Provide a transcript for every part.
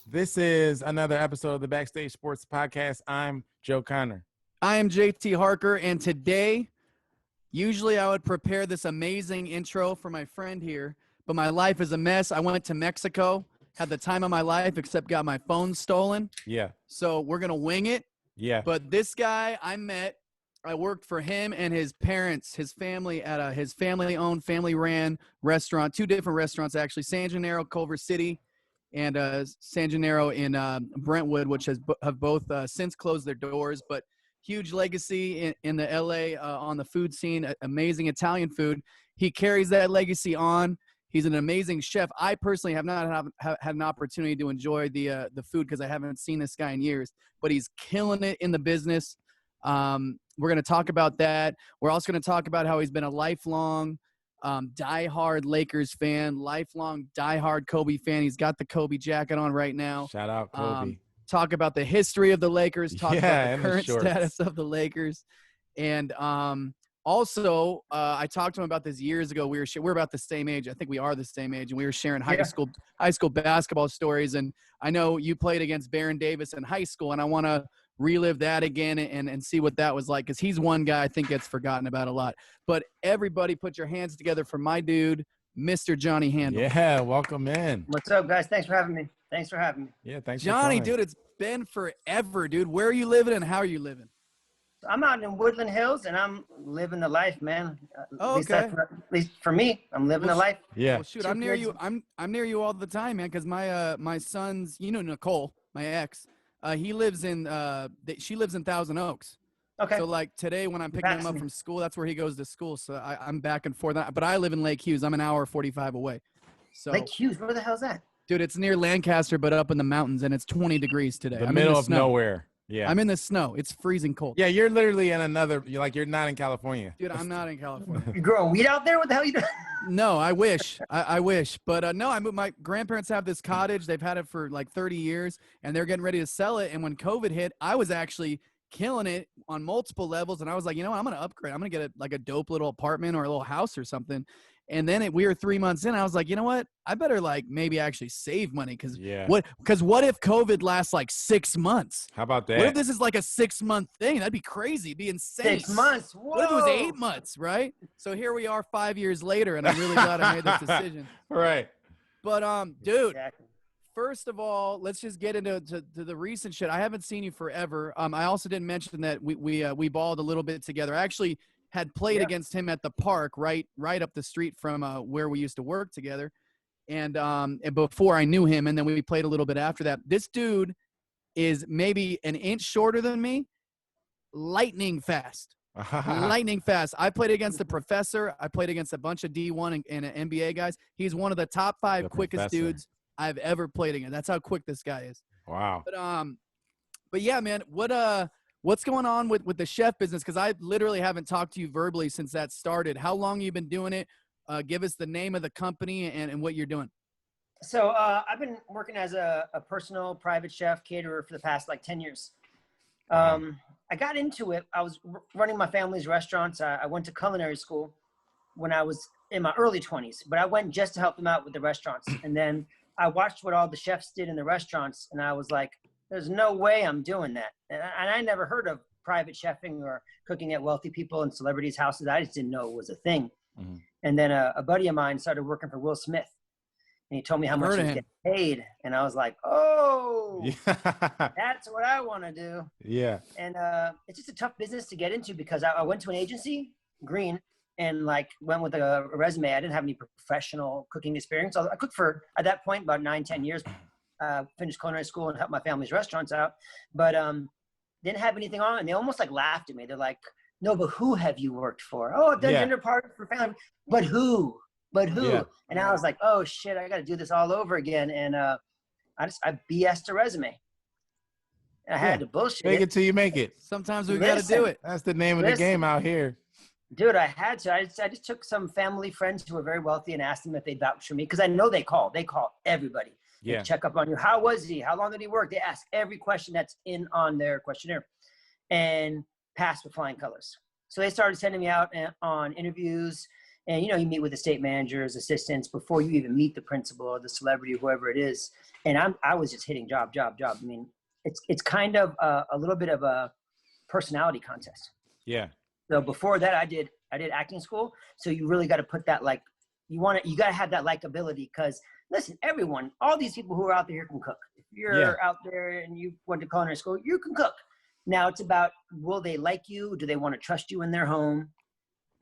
This is another episode of the Backstage Sports Podcast. I'm Joe Conor. I am JT Harker, and today, usually I would prepare this amazing intro for my friend here, but my life is a mess. I went to Mexico, had the time of my life, except got my phone stolen. Yeah. So we're going to wing it. Yeah. But this guy I met, I worked for him and his parents, his family at his family-owned, family-ran restaurant, two different restaurants actually, San Gennaro, Culver City, and San Gennaro in Brentwood, which have both since closed their doors, but huge legacy in the LA on the food scene, amazing Italian food. He carries that legacy on. He's an amazing chef. I personally have not had an opportunity to enjoy the food because I haven't seen this guy in years, but he's killing it in the business. We're going to talk about that. We're also going to talk about how he's been a lifelong diehard Lakers fan, lifelong diehard Kobe fan. He's got the Kobe jacket on right now. Shout out Kobe. Talk about the history of the Lakers. Talk about the current shorts. status of the Lakers. And also, I talked to him about this years ago. We're about the same age. I think we are the same age, and we were sharing high school basketball stories. And I know you played against Baron Davis in high school, and I want to relive that again and see what that was like, because he's one guy I think gets forgotten about a lot. But everybody put your hands together for my dude, Mr. Johnnie Handal. Yeah, welcome in. What's up, guys? Thanks for having me. Yeah, thanks Johnny, for coming. dude, it's been forever, dude. Where are you living and how are you living? I'm out in Woodland Hills, and I'm living the life, man. Okay. At least for me, I'm living the life. Yeah. Well, shoot, I'm near you. I'm near you all the time, man, because my son's, Nicole, my ex, she lives in Thousand Oaks. Okay. So like today when I'm picking him up from school, that's where he goes to school. So I'm back and forth. But I live in Lake Hughes. I'm an hour 45 away. So Lake Hughes, where the hell's that? dude, it's near Lancaster, but up in the mountains, and it's 20 degrees today. The I'm middle in the of snow. nowhere. Yeah. I'm in the snow. It's freezing cold. Yeah, you're literally in you're not in California. Dude, I'm not in California. You growing weed out there? What the hell you doing? No, I wish. I wish. But no, my grandparents have this cottage. They've had it for like 30 years, and they're getting ready to sell it. And when COVID hit, I was actually killing it on multiple levels. And I was like, you know what? I'm going to upgrade. I'm going to get a dope little apartment or a little house or something. And then we were 3 months in. I was like, you know what? I better maybe actually save money because what if COVID lasts like 6 months? How about that? What if this is like a 6 month thing? That'd be crazy. It'd be insane. 6 months. Whoa. What if it was 8 months, right? So here we are 5 years later, and I'm really glad I made this decision. Right. But dude, Exactly. first of all, let's just get into the recent shit. I haven't seen you forever. I also didn't mention that we balled a little bit together. I actually had played against him at the park right up the street from where we used to work together. And before I knew him, and then we played a little bit after that. This dude is maybe an inch shorter than me, lightning fast. Lightning fast. I played against the professor. I played against a bunch of D1 and NBA guys. He's one of the top 5 The quickest professor. dudes I've ever played against. That's how quick this guy is. Wow. But yeah, man, what's going on with the chef business? Because I literally haven't talked to you verbally since that started. How long you been doing it? Give us the name of the company and what you're doing. So I've been working as a personal private chef caterer for the past 10 years. I got into it. I was running my family's restaurants. I went to culinary school when I was in my early 20s, but I went just to help them out with the restaurants. And then I watched what all the chefs did in the restaurants, and I was like, there's no way I'm doing that. And I never heard of private chefing or cooking at wealthy people and celebrities' houses. I just didn't know it was a thing. Mm-hmm. And then a buddy of mine started working for Will Smith, and he told me how much he was getting paid. And I was like, oh, that's what I want to do. Yeah. And it's just a tough business to get into because I went to an agency, Green, and went with a resume. I didn't have any professional cooking experience. I cooked for, at that point, about 9-10 years. Finished culinary school and helped my family's restaurants out, but didn't have anything on. And they almost laughed at me. They're like, no, but who have you worked for? Oh, I've done dinner parties for family, but who? Yeah. And I was like, oh shit, I got to do this all over again. And I BS'd a resume. I had to bullshit. Make it till you make it. Sometimes we got to do it. That's the name of the game out here. Dude, I had to. I just took some family friends who were very wealthy and asked them if they'd vouch for me, because I know they call everybody. Yeah. They check up on you. How was he? How long did he work? They ask every question that's on their questionnaire, and passed with flying colors. So they started sending me out on interviews, And, you know, you meet with the state managers, assistants before you even meet the principal or the celebrity, whoever it is. And I was just hitting job. I mean, it's kind of a little bit of a personality contest. Yeah. So before that, I did acting school. So you really got to put that, like, you got to have that likability, because listen, everyone, all these people who are out there can cook. If you're out there and you went to culinary school, you can cook. Now it's about, will they like you? Do they want to trust you in their home?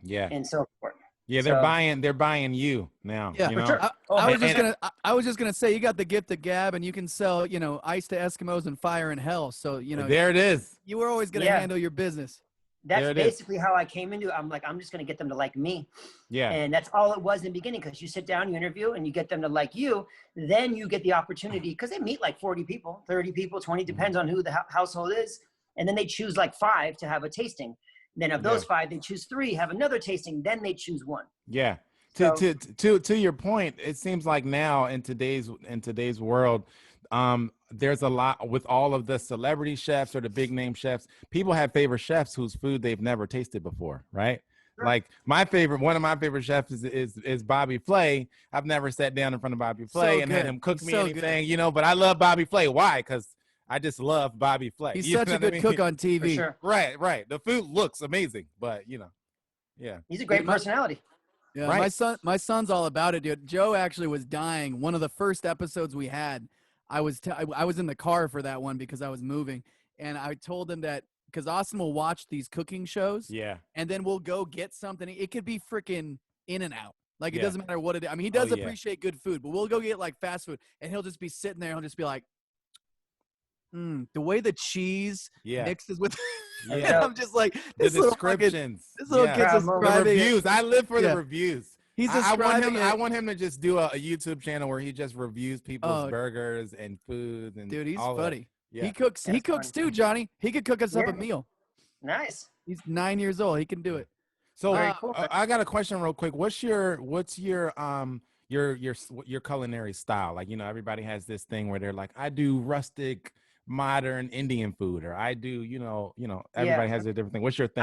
Yeah. And so forth. Yeah, they're buying you now. Yeah, you for know? sure. I was just gonna say, you got the gift of gab, and you can sell, you know, ice to Eskimos and fire in hell. So, you know, there it is. You were always gonna handle your business. That's basically how I came into it. I'm like, I'm just gonna get them to like me. Yeah. And that's all it was in the beginning, because you sit down, you interview, and you get them to like you. Then you get the opportunity, because they meet like 40 people, 30 people, 20, depends on who the household is. And then they choose like 5 to have a tasting. Then of those 5, they choose 3, have another tasting. Then they choose 1. Yeah. To your point, it seems like now in today's world, there's a lot with all of the celebrity chefs or the big name chefs. People have favorite chefs whose food they've never tasted before, right? Sure. Like one of my favorite chefs is Bobby Flay. I've never sat down in front of Bobby Flay and had him cook me anything, you know. But I love Bobby Flay. Why? Because I just love Bobby Flay. He's such a good cook on TV. For sure. Right. The food looks amazing, but you know, he's a great personality. Yeah, right. My son's all about it, dude. Joe actually was dying. One of the first episodes we had, I was in the car for that one because I was moving, and I told him that because Austin will watch these cooking shows, and then we'll go get something. It could be freaking In-N-Out. Like, it doesn't matter what it is. I mean, he does appreciate good food, but we'll go get like fast food, and he'll just be sitting there. He'll just be like, the way the cheese mixes with I'm just like, the descriptions. This little kid's describing the reviews. I live for the reviews. He's I want him to just do a YouTube channel where he just reviews people's burgers and food. And dude, he's all funny. Yeah. He cooks too, Johnny. He could cook us up a meal. Nice. He's 9 years old. He can do it. So I got a question real quick. What's your culinary style? Like, you know, everybody has this thing where they're like, I do rustic, modern Indian food, or I do, you know, everybody has a different thing. What's your thing?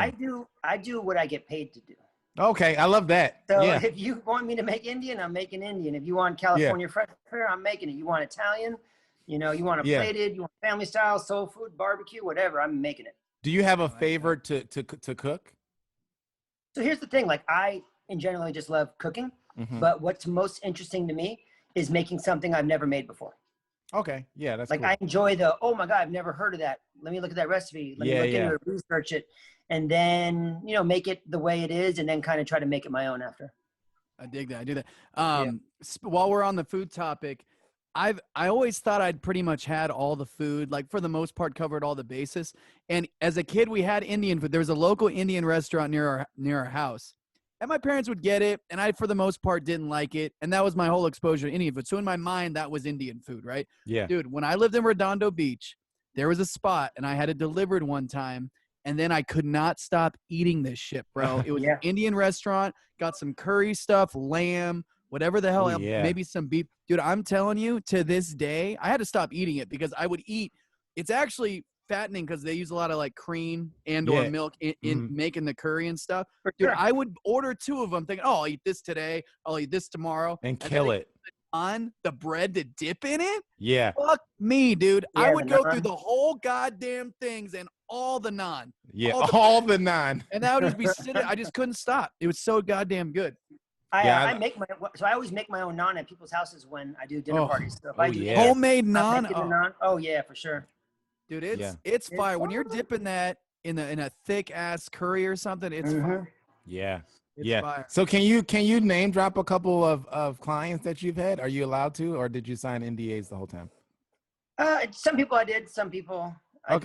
I do what I get paid to do. Okay, I love that. So if you want me to make Indian, I'm making Indian. If you want California fresh fare, I'm making it. You want Italian, you know, you want it plated, you want family style, soul food, barbecue, whatever, I'm making it. Do you have a favorite to cook? So here's the thing, like, I generally just love cooking, but what's most interesting to me is making something I've never made before. Okay. Yeah, that's like cool. I enjoy oh my God, I've never heard of that. Let me look at that recipe. Let me look into it, research it, and then, you know, make it the way it is, and then kind of try to make it my own after. I dig that. I do that. While we're on the food topic, I always thought I'd pretty much had all the food, like for the most part, covered all the bases. And as a kid, we had Indian food. There was a local Indian restaurant near our house. And my parents would get it, and I, for the most part, didn't like it. And that was my whole exposure to Indian food. So in my mind, that was Indian food, right? Yeah. Dude, when I lived in Redondo Beach, there was a spot, and I had it delivered one time, and then I could not stop eating this shit, bro. It was an Indian restaurant, got some curry stuff, lamb, whatever the hell, maybe some beef. Dude, I'm telling you, to this day, I had to stop eating it because I would eat. It's actually fattening because they use a lot of like cream and or milk in making the curry and stuff. Dude, I would order 2 of them thinking, oh, I'll eat this today, I'll eat this tomorrow. And kill it. On the bread to dip in it? Yeah. Fuck me, dude. I would go through the whole goddamn things and all the naan. Yeah, all the naan. And that would just be sitting. I just couldn't stop. It was so goddamn good. I always make my own naan at people's houses when I do dinner parties. So if I do homemade naan. Naan. Oh yeah, for sure. Dude, it's fire. When you're dipping that in a thick ass curry or something, it's fire. Yeah. It's fire. So can you name drop a couple of clients that you've had? Are you allowed to, or did you sign NDAs the whole time? Some people I did, some people I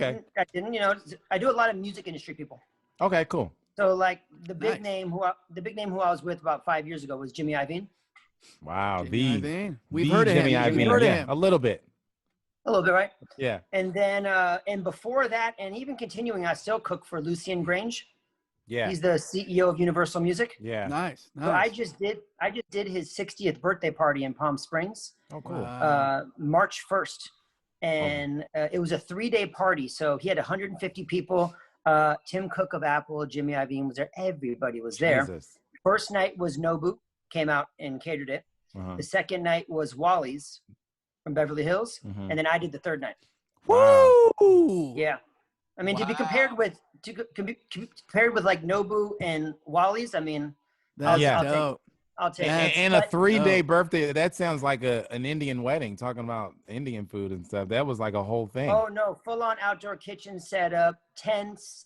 didn't. You know, I do a lot of music industry people. Okay, cool. So like the big name who I was with about 5 years ago was Jimmy Iovine. Wow, we've heard of him. We've heard of him a little bit. A little bit, right? Yeah. And then, and before that, and even continuing, I still cook for Lucien Grange. Yeah. He's the CEO of Universal Music. Yeah. Nice. So I just did his 60th birthday party in Palm Springs. Oh, cool. March 1st. And it was a 3-day party. So he had 150 people. Tim Cook of Apple, Jimmy Iovine was there. Everybody was there. Jesus. first night was Nobu, came out and catered it. The second night was Wally's from Beverly Hills, and then I did the third night. Wow. Woo! Yeah, I mean, to be compared with like Nobu and Wally's, I mean, That's Yeah. dope. I'll take it. And a But 3-day birthday. That sounds like an Indian wedding. Talking about Indian food and stuff. That was like a whole thing. oh no, full on outdoor kitchen setup, tents,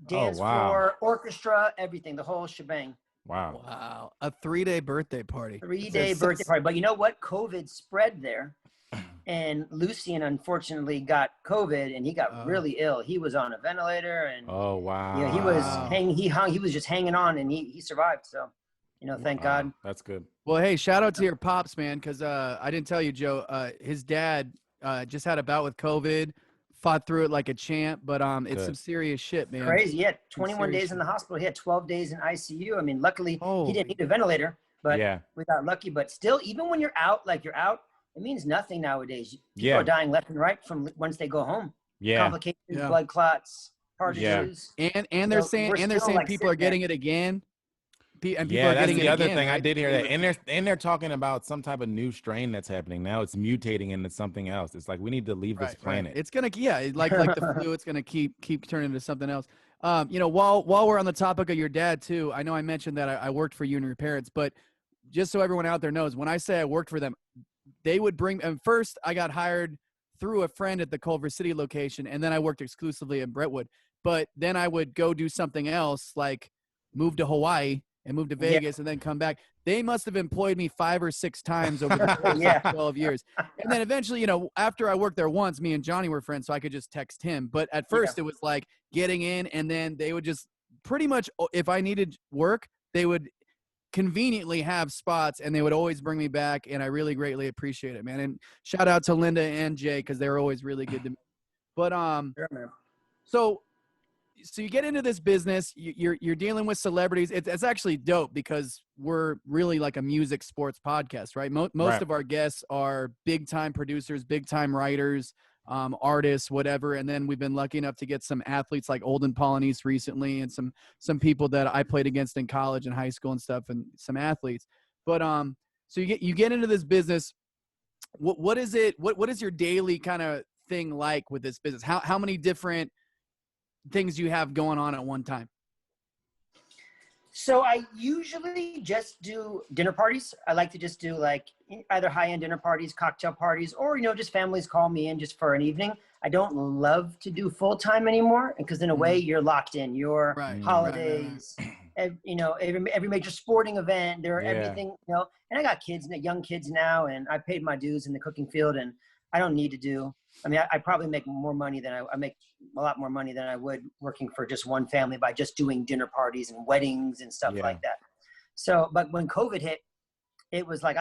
dance wow. floor, orchestra, everything, the whole shebang. Wow. Wow. A 3-day birthday party. 3-day birthday party. But you know what? COVID spread there. And Lucian unfortunately got COVID and he got really ill. He was on a ventilator and Oh wow. yeah, he was just hanging on and he survived. So, you know, thank God. That's good. Well, hey, shout out to your pops, man, because I didn't tell you, Joe. His dad just had a bout with COVID, fought through it like a champ, but it's some serious shit, man. Crazy. He had 21 days in the hospital. He had 12 days in ICU. I mean, luckily he didn't need a ventilator, but we got lucky. But still, even when you're out, like you're out, it means nothing nowadays. People are dying left and right from once they go home. Yeah. Complications, blood clots, heart issues. And they're saying like people are getting it again. And people yeah, are that's getting the it other again, thing. right? I did hear that, and they're talking about some type of new strain that's happening now. It's mutating into something else. It's like we need to leave this planet. It's gonna, like the flu. It's gonna keep turning into something else. You know, while we're on the topic of your dad too, I know I mentioned that I worked for you and your parents, but just so everyone out there knows, when I say I worked for them, they would bring. And first, I got hired through a friend at the Culver City location, and then I worked exclusively in Brentwood. But then I would go do something else, like move to Hawaii and move to Vegas and then come back. They must have employed me 5 or 6 times over the course of 12 years. And then eventually, you know, after I worked there once, me and Johnny were friends, so I could just text him. But at first it was like getting in, and then they would just pretty much, if I needed work, they would conveniently have spots, and they would always bring me back, and I really greatly appreciate it, man. And shout out to Linda and Jay, because they were always really good to me. But so you get into this business, you're dealing with celebrities. It's actually dope because we're really like a music sports podcast, right? Most of our guests are big time producers, big time writers, artists, whatever. And then we've been lucky enough to get some athletes like Olden Polynice recently, and some people that I played against in college and high school and stuff, and some athletes. But so you get into this business. What is it? What is your daily kind of thing like with this business? How many different things you have going on at one time? So I usually just do dinner parties. I like to just do like either high-end dinner parties, cocktail parties, or, you know, just families call me in just for an evening. I don't love to do full-time anymore, because in a way you're locked in. Your holidays, you know, every major sporting event, everything, you know. And I got kids, young kids now, and I paid my dues in the cooking field, and I don't need to do. I mean, I probably make more money than I make a lot more money than I would working for just one family by just doing dinner parties and weddings and stuff like that. So, but when COVID hit, it was like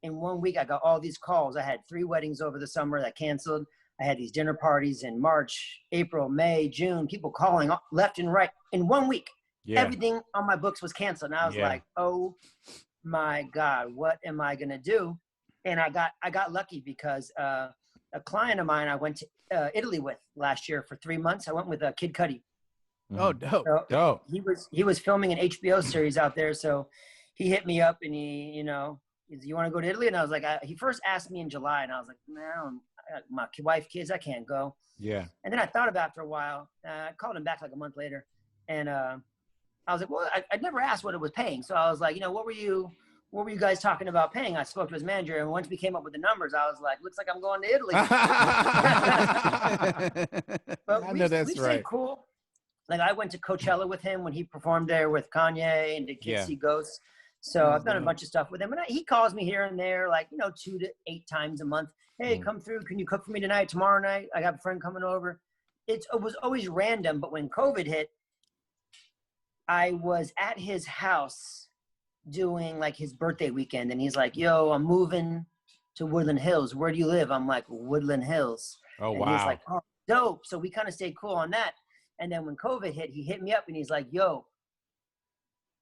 in 1 week, I got all these calls. I had 3 weddings over the summer that canceled. I had these dinner parties in March, April, May, June, people calling left and right in 1 week. Everything on my books was canceled. And I was like, oh my God, what am I going to do? And I got lucky because, a client of mine I went to Italy with last year for 3 months. I went with Kid Cudi. Oh, dope. So dope. He was filming an HBO series out there. So he hit me up and he, you know, you want to go to Italy? And I was like, he first asked me in July, and I was like, no, I got my wife, kids, I can't go. Yeah. And then I thought about it for a while. I called him back like a month later, and I was like, well, I'd never asked what it was paying. So I was like, you know, what were you guys talking about paying? I spoke to his manager, and once we came up with the numbers, I was like, looks like I'm going to Italy. But I know that's we right. stayed cool. Like I went to Coachella with him when he performed there with Kanye and did Kids See Ghosts. So I've done a bunch of stuff with him, and he calls me here and there, like, you know, 2 to 8 times a month. Hey, come through. Can you cook for me tonight, tomorrow night? I got a friend coming over. It was always random, but when COVID hit, I was at his house doing like his birthday weekend, and he's like, yo, I'm moving to Woodland Hills. Where do you live? I'm like, Woodland Hills. Oh, and wow. He's like, oh, dope. So we kind of stayed cool on that. And then when COVID hit, he hit me up and he's like, yo,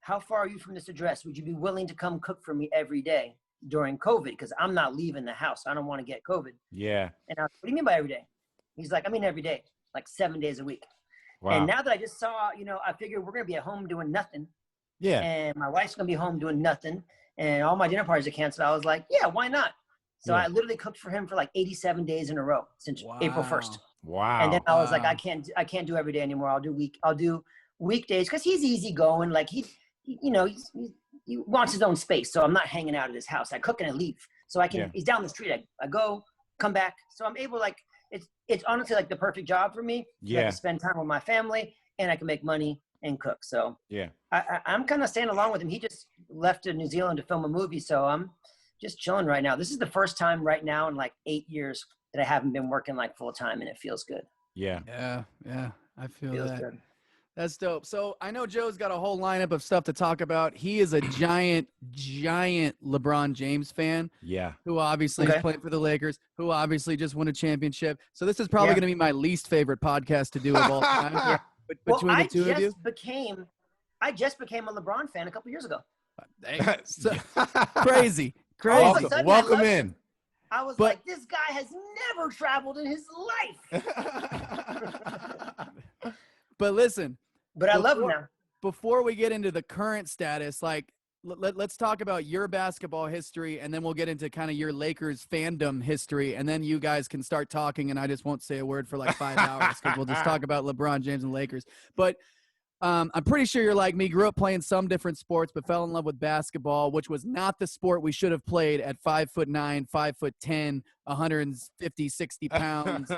how far are you from this address? Would you be willing to come cook for me every day during COVID? Because I'm not leaving the house. I don't want to get COVID. Yeah. And I was, what do you mean by every day? He's like, I mean, every day, like 7 days a week. Wow. And now that I just saw, you know, I figured we're going to be at home doing nothing. Yeah. and my wife's gonna be home doing nothing, and all my dinner parties are canceled. I was like, yeah, why not? So I literally cooked for him for like 87 days in a row since April 1st. Wow. And then I was like, I can't do every day anymore. I'll do weekdays because he's easy going. Like he wants his own space. So I'm not hanging out at his house. I cook and I leave. So I can. He's down the street. I go, come back. So I'm able, like, it's honestly like the perfect job for me. I can spend time with my family and I can make money and cook. So I'm kind of staying along with him. He just left to New Zealand to film a movie. So I'm just chilling right now. This is the first time right now in like 8 years that I haven't been working like full time, and it feels good. Yeah. I feel Feels that. good. That's dope. So I know Joe's got a whole lineup of stuff to talk about. He is a giant LeBron James fan. Yeah. Who obviously is playing for the Lakers, who obviously just won a championship. So this is probably going to be my least favorite podcast to do of all time. Between the two of you. I just became a LeBron fan a couple years ago. So, crazy. Welcome in. I was like, this guy has never traveled in his life. But listen. But I love him now. Before we get into the current status, like, let's talk about your basketball history, and then we'll get into kind of your Lakers fandom history, and then you guys can start talking, and I just won't say a word for like 5 hours because we'll just talk about LeBron James and Lakers. But I'm pretty sure you're like me, grew up playing some different sports, but fell in love with basketball, which was not the sport we should have played at 5'9", 5'10", 150, 60 pounds.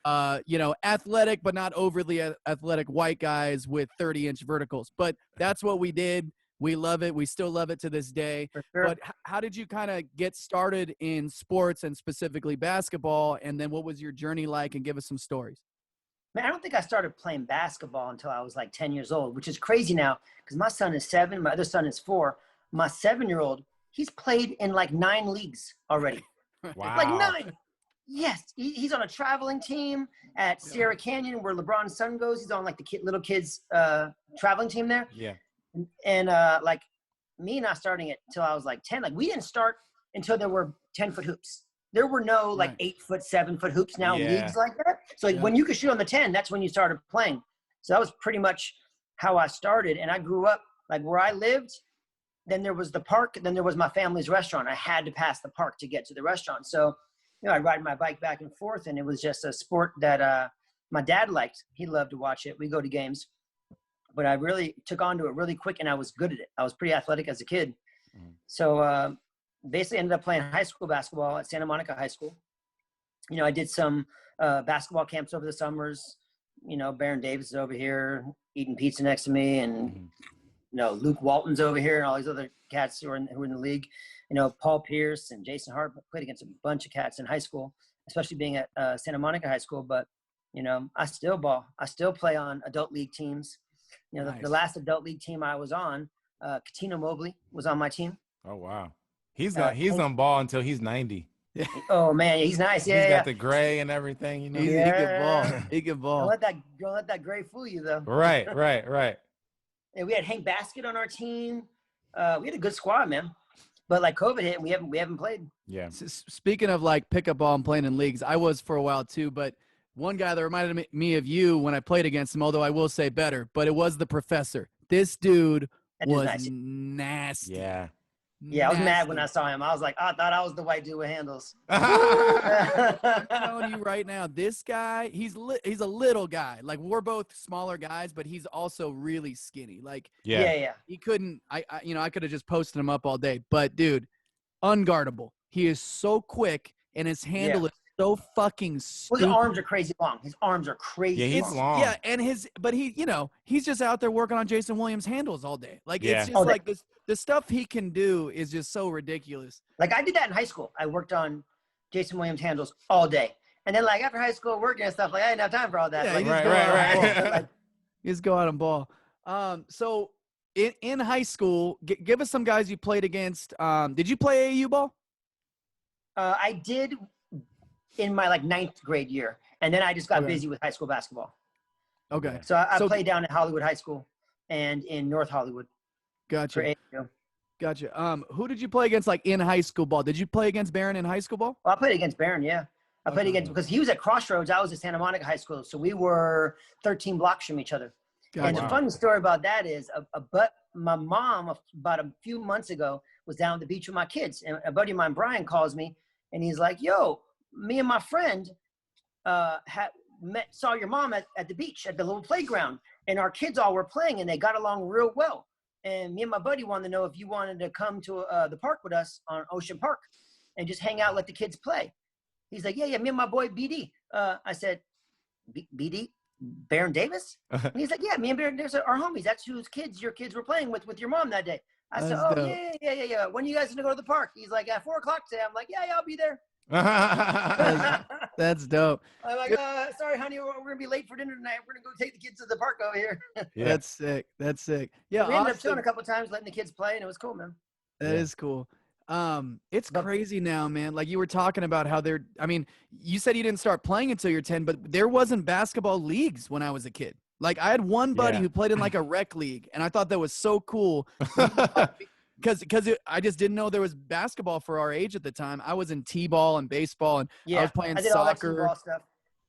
Athletic, but not overly athletic white guys with 30-inch verticals. But that's what we did. We love it. We still love it to this day. For sure. But how did you kind of get started in sports and specifically basketball? And then what was your journey like? And give us some stories. Man, I don't think I started playing basketball until I was like 10 years old, which is crazy now because my son is 7, my other son is 4. My 7-year-old, he's played in like 9 leagues already. Wow. Like 9. Yes. He's on a traveling team at Sierra Canyon where LeBron's son goes. He's on like the little kids traveling team there. Yeah. And like me not starting it until I was like 10. Like we didn't start until there were 10-foot hoops. There were no like 8-foot, 7-foot hoops now leagues like that. So like when you could shoot on the 10, that's when you started playing. So that was pretty much how I started. And I grew up like where I lived. Then there was the park. Then there was my family's restaurant. I had to pass the park to get to the restaurant. So, I'd ride my bike back and forth, and it was just a sport that my dad liked. He loved to watch it. We go to games, but I really took on to it really quick, and I was good at it. I was pretty athletic as a kid. So, basically ended up playing high school basketball at Santa Monica High School. I did some basketball camps over the summers. Baron Davis is over here eating pizza next to me, and Luke Walton's over here, and all these other cats who were in the league. Paul Pierce and Jason Hart played against a bunch of cats in high school, especially being at Santa Monica High School. But I still ball. I still play on adult league teams. Nice. The last adult league team I was on, Katino Mobley was on my team. Oh wow. He's on ball until he's 90. Oh man, he's nice. Yeah, he's got the gray and everything. He can ball. He can ball. Don't let that gray fool you though. Right. And we had Hank Basket on our team. We had a good squad, man. But like COVID hit, and we haven't played. Yeah. Speaking of like pickup ball and playing in leagues, I was for a while too. But one guy that reminded me of you when I played against him, although I will say better, but it was the professor. This dude was nasty. Yeah. Yeah, I was mad when I saw him. I was like, I thought I was the white dude with handles. I'm telling you right now, this guy, he's a little guy. Like we're both smaller guys, but he's also really skinny. Like he couldn't. I could have just posted him up all day. But dude, unguardable. He is so quick, and his handle is so fucking stupid. Well, his arms are crazy long. His arms are crazy. Yeah, he's long. Yeah, and he's just out there working on Jason Williams handles all day. Like it's just like this. The stuff he can do is just so ridiculous. Like I did that in high school. I worked on Jason Williams handles all day. And then like after high school working and stuff, like I didn't have time for all that. Yeah, like, right. You just go out and ball. So in high school, give us some guys you played against. Did you play AAU ball? I did in my like 9th grade year. And then I just got busy with high school basketball. Okay. So I played down at Hollywood High School and in North Hollywood. Gotcha. Who did you play against like in high school ball? Did you play against Barron in high school ball? Well, I played against Barron, yeah. I played against because he was at Crossroads. I was at Santa Monica High School. So we were 13 blocks from each other. And the Wow. funny story about that is, my mom about a few months ago was down at the beach with my kids, and a buddy of mine, Brian, calls me, and he's like, "Yo, me and my friend saw your mom at the beach at the little playground, and our kids all were playing, and they got along real well. And me and my buddy wanted to know if you wanted to come to the park with us on Ocean Park, and just hang out, let the kids play." He's like, "Yeah, me and my boy BD." I said, "BD? Baron Davis?" And he's like, "Yeah, me and Baron Davis are homies. That's whose kids your kids were playing with your mom that day." I said, That's "Oh, dope. yeah. When are you guys gonna go to the park?" He's like, "At 4:00 today." I'm like, yeah, I'll be there. That's dope. I'm like, "Sorry, honey, we're gonna be late for dinner tonight. We're gonna go take the kids to the park over here." Yeah. That's sick. That's sick. Yeah, We ended up Austin, chilling a couple of times, letting the kids play, and it was cool, man. that is cool. It's But- crazy now, man. Like you were talking about how I mean, you said you didn't start playing until you're 10, but there wasn't basketball leagues when I was a kid. Like I had one buddy Yeah. who played in like a rec league, and I thought that was so cool because I just didn't know there was basketball for our age at the time. I was in t-ball and baseball, and Yeah, I was playing I did all that soccer. t-ball stuff.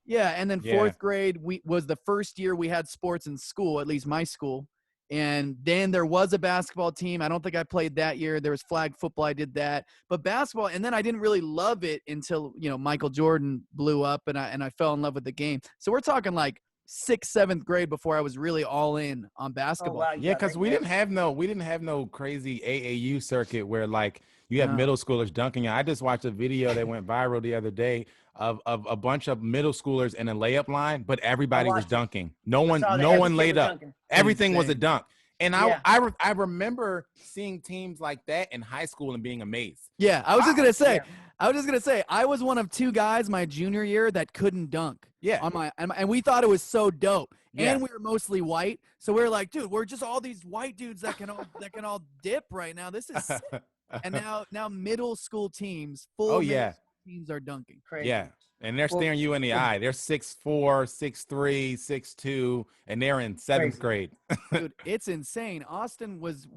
Yeah, and then Yeah. fourth grade was the first year we had sports in school, at least my school. And then there was a basketball team. I don't think I played that year. There was flag football. I did that. But basketball, and then I didn't really love it until, Michael Jordan blew up and I fell in love with the game. So we're talking like 6th, 7th grade before I was really all in on Oh, basketball. wow. Yeah, because we didn't have no crazy AAU circuit where like you have No. middle schoolers dunking. I just watched a video that went viral the other day of a bunch of middle schoolers in a layup line, but everybody was watched it. dunking. No I one saw that. no Every one kid laid was up. dunking. Everything was a Insane. dunk. And Yeah. I remember seeing teams like that in high school and being amazed. Yeah, I was just Wow. gonna say, Yeah. I was one of 2 guys my junior year that couldn't dunk. Yeah. And we thought it was so dope. Yeah. And we were mostly white, so we were like, dude, we're just all these white dudes that can all dip right now. This is sick. And now middle school teams, Oh, middle yeah. school teams are dunking. Crazy. Yeah. And they're Well, staring you in the eye. They're 6'4", 6'3", 6'2", and they're in 7th grade. Dude, it's insane. Austin was,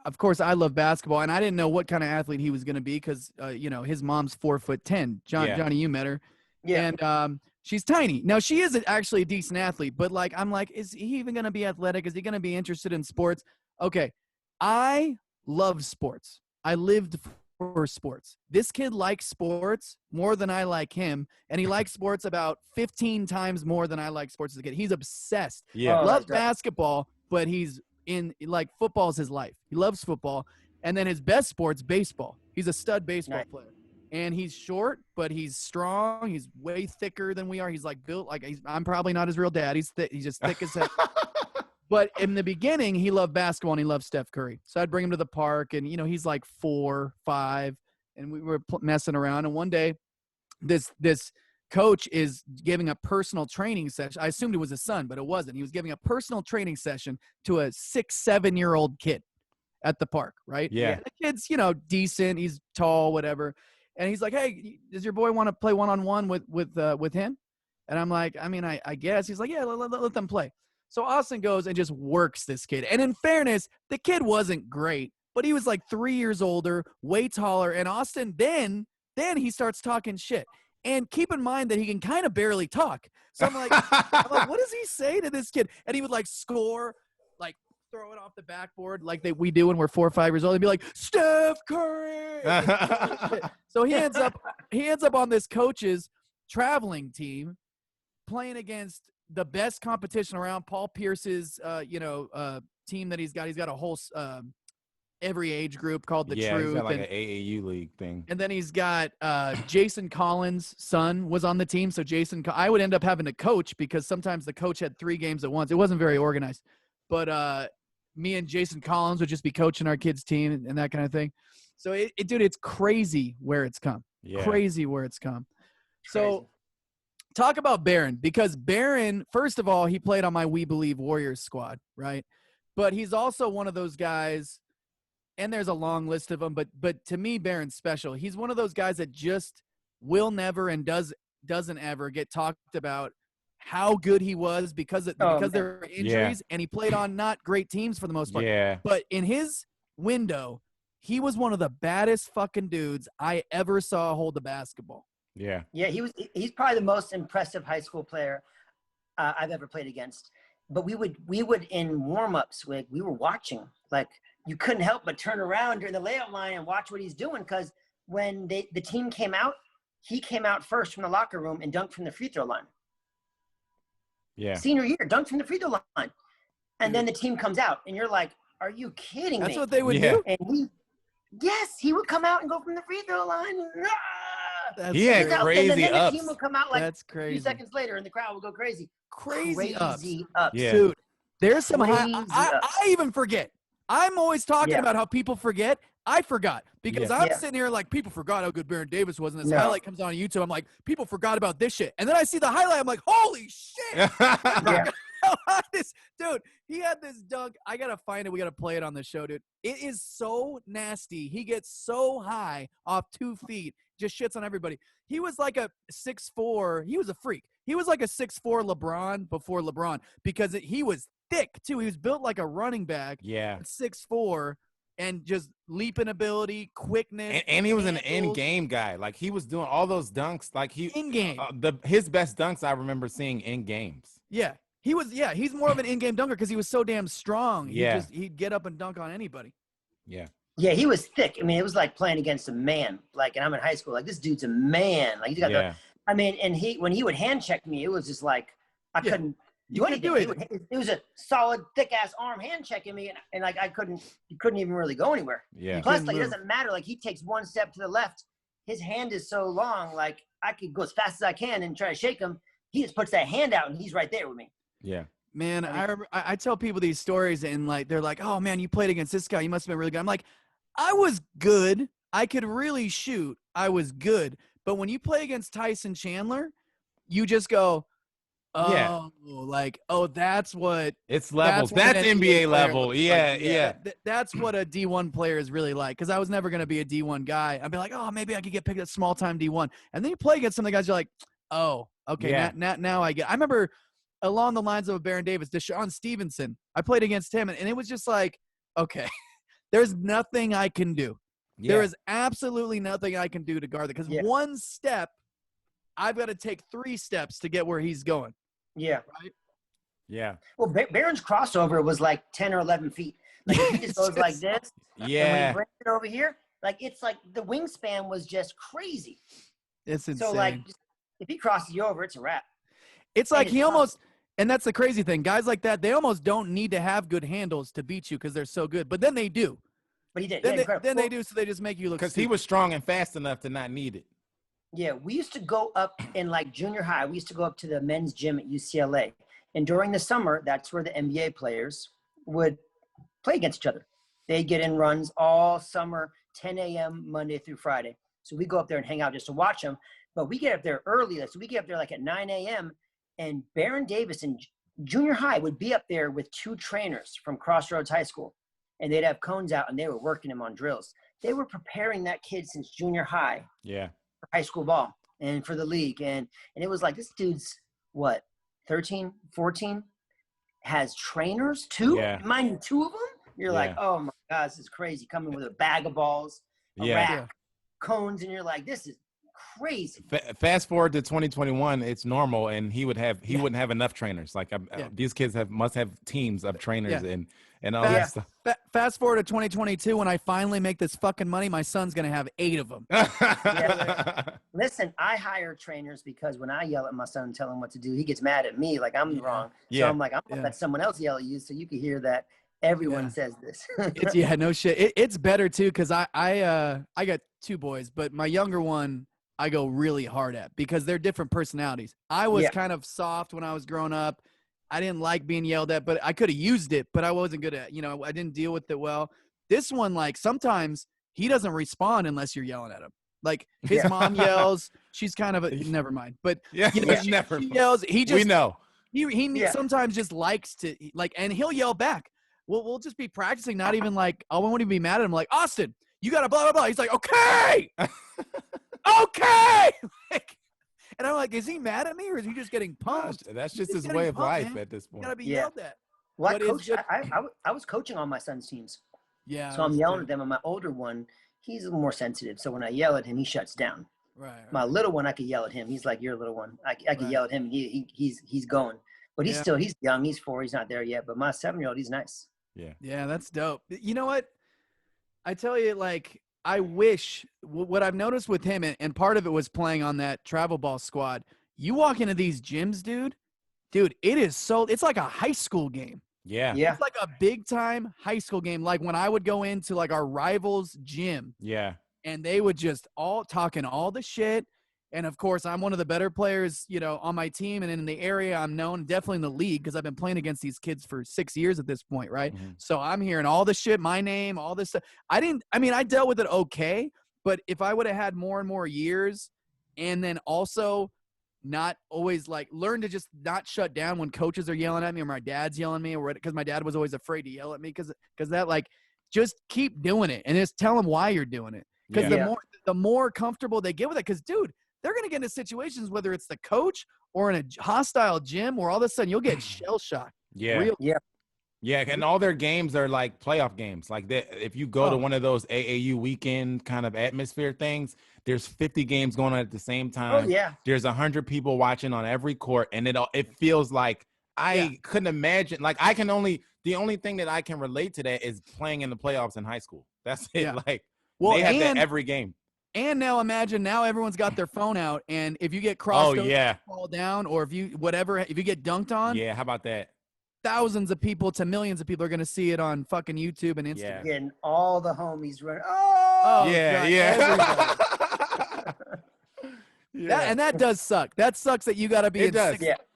of course, I love basketball, and I didn't know what kind of athlete he was going to be because, his mom's 4'10". Yeah. Johnny, you met her. Yeah. And she's tiny. Now, she is actually a decent athlete, but, I'm like, is he even going to be athletic? Is he going to be interested in sports? Okay, I love sports. I lived for sports. This kid likes sports more than I like him, and he likes sports about 15 times more than I like sports as a kid. He's obsessed. Yeah. Oh, Loves that's dope. basketball, but he's football's his life. He loves football, and then his best sport's baseball. He's a stud baseball Nice. player, and he's short, but he's strong. He's way thicker than we are. He's built like I'm probably not his real dad. He's just thick as hell. But in the beginning, he loved basketball and he loved Steph Curry. So I'd bring him to the park, and he's like 4, 5, and we were messing around. And one day, this coach is giving a personal training session. I assumed it was his son, but it wasn't. He was giving a personal training session to a 6, 7-year-old kid at the park, right? Yeah. The kid's decent. He's tall, whatever. And he's like, "Hey, does your boy want to play one-on-one with him?" And I'm like, "I mean, I guess." He's like, "Yeah, let them play." So Austin goes and just works this kid. And in fairness, the kid wasn't great, but he was like 3 years older, way taller. And Austin then he starts talking shit. And keep in mind that he can kind of barely talk. So I'm like, what does he say to this kid? And he would score, throw it off the backboard like we do when we're 4 or 5 years old and be like, "Steph Curry." So he ends up on this coach's traveling team playing against the best competition around. Paul Pierce's team that he's got a whole every age group called the Yeah, Truth. he's got like and, an AAU league thing. and then he's got Jason Collins' son was on the team. So I would end up having to coach because sometimes the coach had 3 games at once. It wasn't very organized. But me and Jason Collins would just be coaching our kids' team and that kind of thing. So, dude, it's crazy where it's come. Yeah. Crazy where it's come. Crazy. So talk about Baron, because Baron, first of all, he played on my We Believe Warriors squad, right? But he's also one of those guys, and there's a long list of them, but to me, Baron's special. He's one of those guys that just will never and doesn't ever get talked about how good he was because there were injuries, and he played on not great teams for the most part. Yeah. But in his window, he was one of the baddest fucking dudes I ever saw hold the basketball. Yeah. Yeah, he's probably the most impressive high school player I've ever played against. but we would in warm-ups, like we were watching, like you couldn't help but turn around during the layup line and watch what he's doing, because when the team came out, he came out first from the locker room and dunked from the free throw line. Yeah. Senior year, dunked from the free throw line. And then the team comes out and you're like, are you kidding me? That's what they would do? And he would come out and go from the free throw line. He had crazy and then ups. the team would come out like That's crazy. 2 seconds later and the crowd would go crazy. Crazy ups. Yeah. Dude, there's some Crazy ups. I even forget. I'm always talking Yeah. about how people forget. I forgot because Yeah. I'm Yeah. sitting here like, people forgot how good Baron Davis was, and this No. highlight comes on YouTube. I'm like, people forgot about this shit. And then I see the highlight. I'm like, holy shit. Yeah. Dude, he had this dunk. I got to find it. We got to play it on the show, dude. It is so nasty. He gets so high off 2 feet, just shits on everybody. He was like a 6'4". He was a freak. He was like a 6'4" LeBron before LeBron, because he was thick, too. He was built like a running back. Yeah. 6'4", and just leaping ability, quickness. And he was an handles. in-game guy. Like, he was doing all those dunks. Like, In-game. His best dunks I remember seeing in games. Yeah. He's more of an in-game dunker because he was so damn strong. Yeah. He'd get up and dunk on anybody. Yeah. Yeah, he was thick. I mean, it was like playing against a man. Like, and I'm in high school. Like, this dude's a man. Like, he's got Yeah. and when he would hand check me, it was just like I couldn't do couldn't anything. do It was a solid, thick ass arm hand checking me, and like he couldn't even really go anywhere. Yeah. Plus, couldn't like, it move. doesn't matter. Like, he takes one step to the left. His hand is so long. Like, I could go as fast as I can and try to shake him. He just puts that hand out, and he's right there with me. Yeah. Man, I tell people these stories, and like they're like, "Oh man, you played against this guy. You must have been really good." I'm like, I was good. I could really shoot. I was good. But when you play against Tyson Chandler, you just go, "Oh, Yeah. like, oh, that's what." It's levels. what That's an NBA player level. looks Yeah. like. Yeah. That's what a D1 player is really like. Because I was never going to be a D1 guy. I'd be like, oh, maybe I could get picked at small time D1. And then you play against some of the guys, you're like, oh, okay, Yeah. now I get. I remember along the lines of Baron Davis, Deshaun Stevenson. I played against him, and it was just like, okay, there's nothing I can do. Yeah. There is absolutely nothing I can do to guard it. Because one step, I've got to take 3 steps to get where he's going. Yeah. Right? Yeah. Well, Baron's crossover was like 10 or 11 feet. Like, if he just goes like this, and when Yeah. he brings it over here, like, it's like the wingspan was just crazy. It's insane. So, like, if he crosses you over, it's a wrap. It's like it's he tough. almost, and that's the crazy thing. Guys like that, they almost don't need to have good handles to beat you because they're so good. But then they do. But he did. Then, Yeah, then they do, so they just make you look Because he stupid. was strong and fast enough to not need it. Yeah, we used to go up in like junior high. We used to go up to the men's gym at UCLA. And during the summer, that's where the NBA players would play against each other. They get in runs all summer, 10 a.m. Monday through Friday. So we go up there and hang out just to watch them. But we get up there early. So we get up there like at 9 a.m. And Baron Davis in junior high would be up there with 2 trainers from Crossroads High School. And they'd have cones out, and they were working him on drills. They were preparing that kid since junior high Yeah. for high school ball and for the league. And it was like, this dude's, what, 13, 14? Has trainers too? Yeah. Mind you, 2 of them? You're like, Yeah. oh my God, this is crazy. Coming with a bag of balls, a Yeah. rack, cones, and you're like, this is crazy. Fast forward to 2021, it's normal, and he wouldn't have enough trainers. Like, these kids must have teams of trainers and all that stuff. Fast forward to 2022, when I finally make this fucking money, my son's going to have 8 of them. Listen, I hire trainers because when I yell at my son and tell him what to do, he gets mad at me like I'm wrong. So Yeah. I'm like, I'm going to let someone else yell at you so you can hear that everyone says this. No shit. It's better too, because I got 2 boys, but my younger one I go really hard at because they're different personalities. I was kind of soft when I was growing up. I didn't like being yelled at, but I could have used it, but I wasn't good at, I didn't deal with it well. This one, like, sometimes he doesn't respond unless you're yelling at him. Like, his mom yells, she's kind of never mind. But she yells, he just, we know. He sometimes just likes to, like, and he'll yell back. We'll just be practicing, not even like, I won't even be mad at him. Like, Austin, you got to blah, blah, blah. He's like, okay. Okay. And I'm like, is he mad at me or is he just getting pumped? That's just his way of life at this point. You gotta be yelled at. Well, I was coaching on my son's teams. Yeah. So I'm yelling at them, and my older one, he's a little more sensitive. So when I yell at him, he shuts down. Right. My little one, I could yell at him. He's like your little one. I could yell at him. He's going. But he's young. He's 4. He's not there yet. But my 7-year-old, he's nice. Yeah, that's dope. You know what? I tell you, like, I wish what I've noticed with him, and part of it was playing on that travel ball squad. You walk into these gyms, dude, it's like a high school game. Yeah. It's like a big time high school game. Like when I would go into like our rivals gym. Yeah. And they would just all talking all the shit. And of course, I'm one of the better players, on my team and in the area. I'm known, definitely in the league, because I've been playing against these kids for 6 years at this point, right? Mm-hmm. So I'm hearing all the shit, my name, all this stuff. I dealt with it okay, but if I would have had more and more years, and then also not always like learn to just not shut down when coaches are yelling at me or my dad's yelling at me, or because my dad was always afraid to yell at me because that, like, just keep doing it and just tell them why you're doing it. Because the more comfortable they get with it, because, dude, they're going to get into situations, whether it's the coach or in a hostile gym, where all of a sudden you'll get shell shocked. Yeah. And all their games are like playoff games. Like if you go to one of those AAU weekend kind of atmosphere things, there's 50 games going on at the same time. Oh, yeah. There's 100 people watching on every court, and it feels like I couldn't imagine. Like the only thing that I can relate to that is playing in the playoffs in high school. That's it. Yeah. Like, well, they have that every game. And now imagine everyone's got their phone out, and if you get crossed over, fall down, or if you get dunked on. Yeah, how about that? Thousands of people to millions of people are going to see it on fucking YouTube and Instagram. Yeah. And all the homies running. And that does suck. That sucks that you got to be in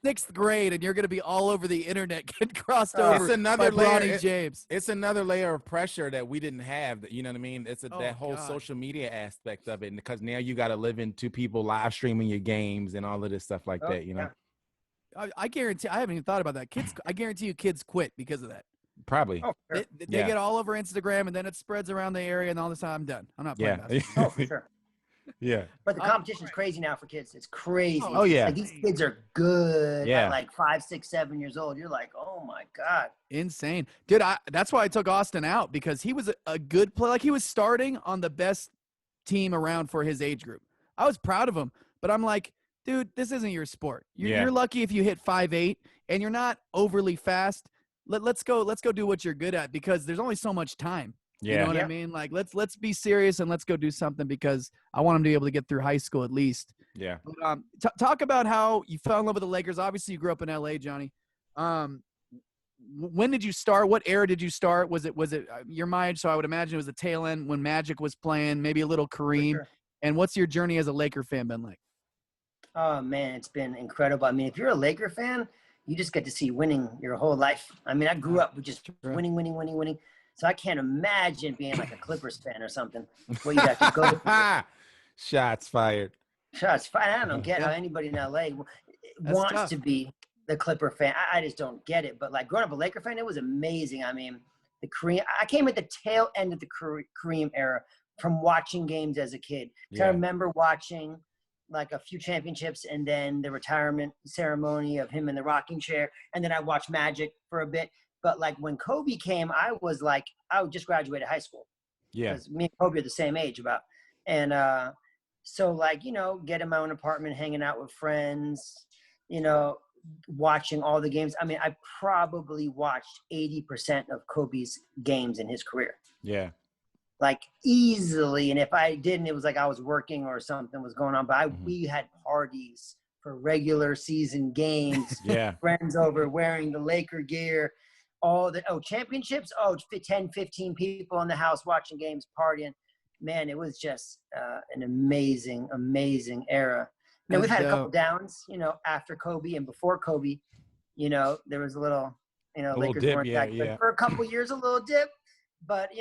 sixth grade and you're going to be all over the internet getting crossed over. It's another layer. James. It's another layer of pressure that we didn't have. You know what I mean? It's that whole social media aspect of it, because now you got to live in 2 people live streaming your games and all of this stuff like that. You know, I guarantee. I haven't even thought about that. I guarantee you, kids quit because of that. Probably. They get all over Instagram, and then it spreads around the area, and all this time I'm done. I'm not playing basketball. Oh, for sure. Yeah. But the competition's crazy now for kids. It's crazy. Oh, yeah. Like, these kids are good at like 5, 6, 7 years old. You're like, oh my God. Insane. Dude, that's why I took Austin out, because he was a good player. Like, he was starting on the best team around for his age group. I was proud of him, but I'm like, dude, this isn't your sport. You're lucky if you hit 5'8", and you're not overly fast. Let's go do what you're good at, because there's only so much time. Yeah. You know what I mean? Like, let's be serious and let's go do something, because I want him to be able to get through high school at least. Yeah. But, talk about how you fell in love with the Lakers. Obviously, you grew up in LA, Johnny. When did you start? What era did you start? Was it your mind? So I would imagine it was the tail end when Magic was playing, maybe a little Kareem. Sure. And what's your journey as a Laker fan been like? Oh man, it's been incredible. I mean, if you're a Laker fan, you just get to see winning your whole life. I mean, I grew up with just winning. So I can't imagine being like a Clippers fan or something. What you have to go through. Shots fired. I don't get how anybody in LA wants to be the Clipper fan. I just don't get it. But like growing up a Laker fan, it was amazing. I mean, I came at the tail end of the Kareem era from watching games as a kid. So I remember watching like a few championships and then the retirement ceremony of him in the rocking chair. And then I watched Magic for a bit. But like when Kobe came, I just graduated high school. Yeah. Because me and Kobe are the same age about. And so like, getting my own apartment, hanging out with friends, watching all the games. I mean, I probably watched 80% of Kobe's games in his career. Yeah. Like easily. And if I didn't, it was like I was working or something was going on. But we had parties for regular season games. Yeah. Friends over wearing the Laker gear. Championships. 10, 15 people in the house watching games, partying. Man, it was just an amazing, amazing era. Now, we've had a couple downs, after Kobe and before Kobe. There was a little, Lakers dip, weren't that good. For a couple years, a little dip. But,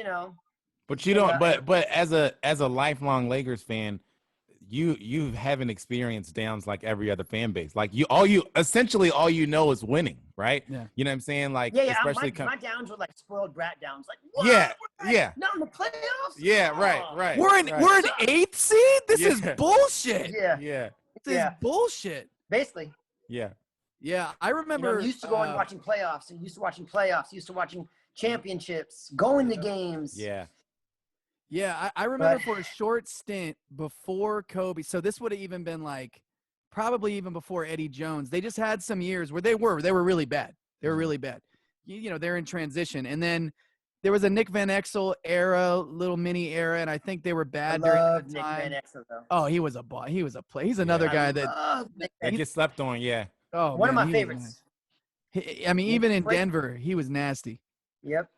But you don't. But as a lifelong Lakers fan, you haven't experienced downs like every other fan base. Like all you know is winning, right? Yeah. You know what I'm saying? Like especially my downs were like spoiled brat downs. Like what? Yeah. Not in the playoffs. Yeah, right. We're an 8th seed. This is bullshit. Yeah. This is bullshit. Basically. Yeah. Yeah, I remember. Used to going watching playoffs, and used to watching championships, going to games. Yeah. Yeah, I remember for a short stint before Kobe. So this would have even been like probably even before Eddie Jones. They just had some years where they were really bad. They were really bad. You know, they're in transition. And then there was a Nick Van Exel era, little mini era, and I think they were bad during that Nick time. Van Exel, though. Oh, he was a boss. He was a play. He's another guy that gets slept on. Yeah. Oh, one man, of my favorites. I mean, even in Denver, he was nasty. Yep.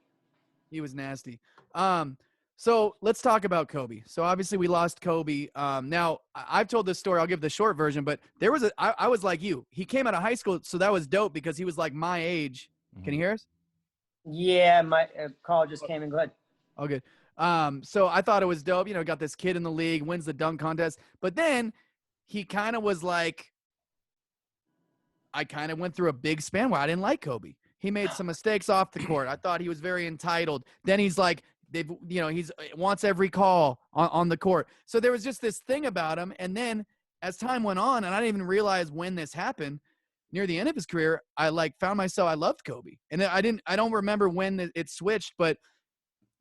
He was nasty. So let's talk about Kobe. So obviously we lost Kobe. Now I've told this story. I'll give the short version, but there was I was like you. He came out of high school, so that was dope because he was like my age. Can you hear us? Yeah, my call just came in. Go ahead. Oh, good. So I thought it was dope. You know, got this kid in the league, wins the dunk contest, but then he kind of was like, I kind of went through a big span where I didn't like Kobe. He made some mistakes off the court. I thought he was very entitled. Then he's like, he's wants every call on the court. So there was just this thing about him. And then as time went on, and I didn't even realize when this happened, near the end of his career, I found myself, I loved Kobe. And I don't remember when it switched, but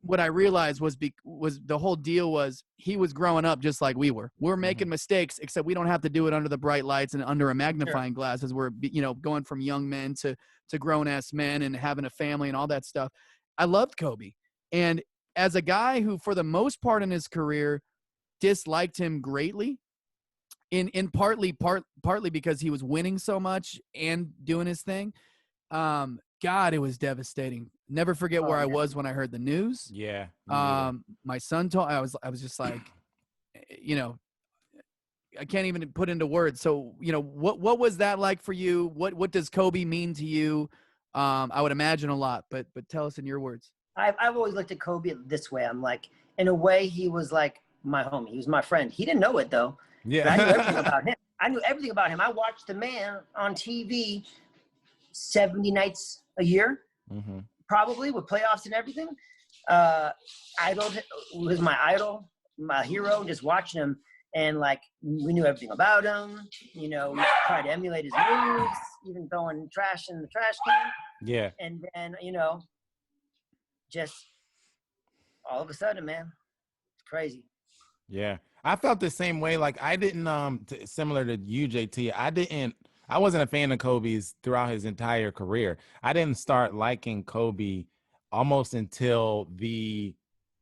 what I realized was the whole deal was he was growing up just like we were. We're making mistakes, except we don't have to do it under the bright lights and under a magnifying glass as we're, going from young men to grown-ass men and having a family and all that stuff. I loved Kobe. And as a guy who, for the most part in his career, disliked him greatly, in partly because he was winning so much and doing his thing. God, it was devastating. Never forget where I was when I heard the news. Yeah. My son told I was just like, I can't even put into words. So, what was that like for you? What does Kobe mean to you? I would imagine a lot, but tell us in your words. I've always looked at Kobe this way. I'm like, in a way, he was like my homie. He was my friend. He didn't know it though. Yeah. But I knew everything about him. I knew everything about him. I watched the man on TV 70 nights a year, probably with playoffs and everything. Idol was my idol, my hero, just watching him. And like, we knew everything about him. We tried to emulate his moves, even throwing trash in the trash can. Yeah. And then, just all of a sudden, man, it's crazy. Yeah. I felt the same way. Like I didn't, similar to you, JT, I wasn't a fan of Kobe's throughout his entire career. I didn't start liking Kobe almost until the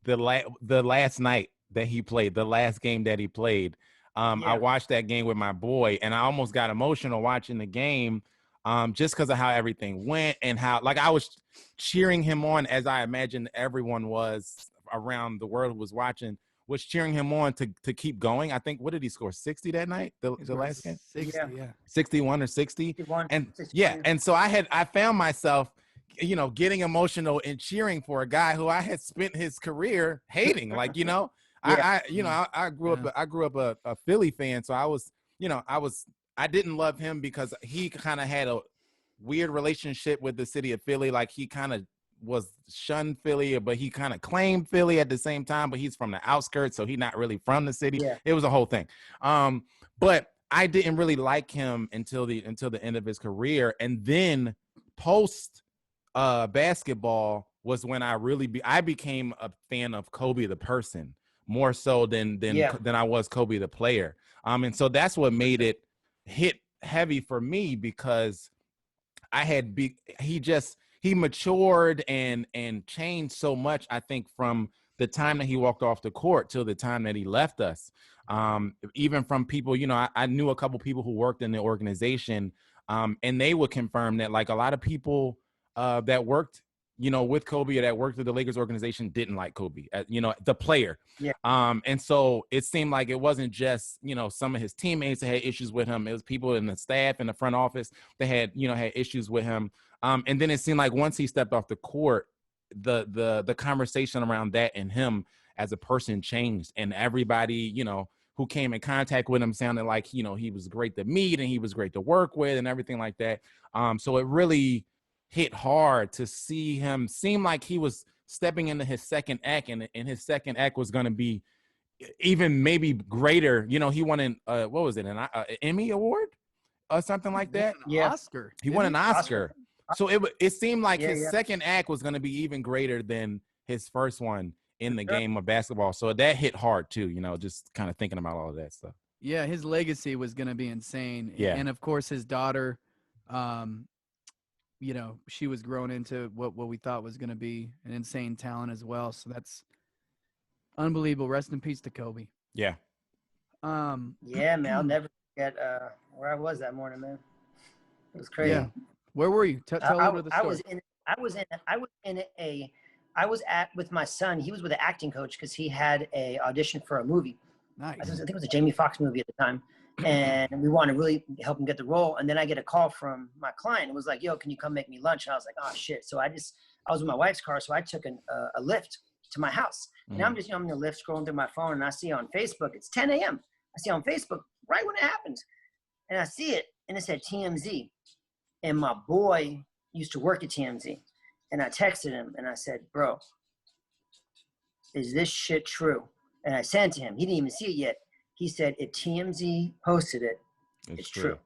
last night that he played, the last game that he played. I watched that game with my boy, and I almost got emotional watching the game, just because of how everything went and how, like, I was cheering him on as I imagined everyone was around the world was watching. Was cheering him on to keep going. I think, what did he score? 60 that night? The last game? 60, yeah. 61 or 60. 61, and 61. Yeah. And so I found myself, getting emotional and cheering for a guy who I had spent his career hating. Like, I grew up a Philly fan. So I didn't love him because he kind of had a weird relationship with the city of Philly. Like he kind of was shunned Philly, but he kind of claimed Philly at the same time, but he's from the outskirts, so he's not really from the city. Yeah. It was a whole thing. But I didn't really like him until the end of his career. And then post basketball was when I became a fan of Kobe the person more so than I was Kobe the player. And so that's what made it hit heavy for me, because he matured and changed so much, I think, from the time that he walked off the court till the time that he left us. Even from people, I knew a couple people who worked in the organization, and they would confirm that, like, a lot of people that worked, with Kobe or that worked with the Lakers organization didn't like Kobe, the player. Yeah. And so it seemed like it wasn't just, some of his teammates that had issues with him. It was people in the staff in the front office that had issues with him. And then it seemed like once he stepped off the court, the conversation around that and him as a person changed, and everybody, who came in contact with him sounded like, he was great to meet and he was great to work with and everything like that. So it really hit hard to see him seem like he was stepping into his second act, and his second act was going to be even maybe greater. He won an an Emmy award or something like that. Yeah. Oscar. He won an Oscar. So it seemed like his second act was going to be even greater than his first one in the game of basketball. So that hit hard too, just kind of thinking about all of that stuff. Yeah, his legacy was going to be insane. Yeah. And of course his daughter, she was grown into what we thought was going to be an insane talent as well. So that's unbelievable. Rest in peace to Kobe. Yeah. Yeah, man, I'll never forget where I was that morning, man. It was crazy. Yeah. Where were you? Tell a little bit of the story. I was with my son. He was with an acting coach because he had a audition for a movie. Nice. I think it was a Jamie Foxx movie at the time. And we wanted to really help him get the role. And then I get a call from my client. It was like, yo, can you come make me lunch? And I was like, oh shit. So I was with my wife's car. So I took a Lyft to my house. And I'm just, I'm in the Lyft scrolling through my phone and I see on Facebook, it's 10 a.m. I see on Facebook right when it happens. And I see it and it said TMZ. And my boy used to work at TMZ. And I texted him and I said, bro, is this shit true? And I sent it to him. He didn't even see it yet. He said, if TMZ posted it, it's true.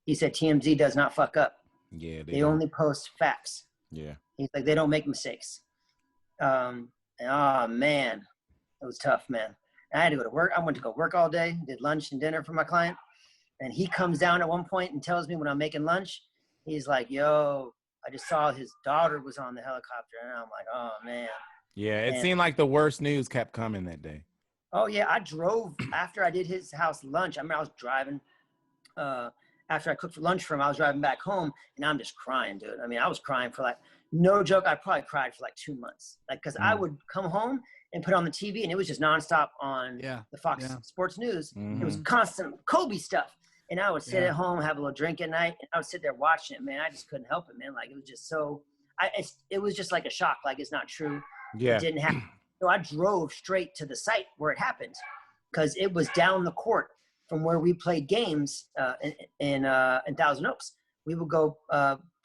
He said, TMZ does not fuck up. Yeah. They only post facts. Yeah. He's like, they don't make mistakes. And, oh, man. It was tough, man. I had to go to work. I went to go work all day, did lunch and dinner for my client. And he comes down at one point and tells me when I'm making lunch, he's like, yo, I just saw his daughter was on the helicopter. And I'm like, oh, man. Yeah, it seemed like the worst news kept coming that day. Oh, yeah. I drove after I did his house lunch. I remember I was driving. After I cooked for lunch for him, I was driving back home. And I'm just crying, dude. I mean, I was crying for like, no joke, I probably cried for like 2 months. Like, because I would come home and put on the TV, and it was just nonstop on the Fox Sports News. It was constant Kobe stuff. And I would sit at home, have a little drink at night, and I would sit there watching it, man. I just couldn't help it, man. Like, it was just so it was just like a shock. Like, it's not true. Yeah. It didn't happen. So I drove straight to the site where it happened because it was down the court from where we played games in Thousand Oaks. We would go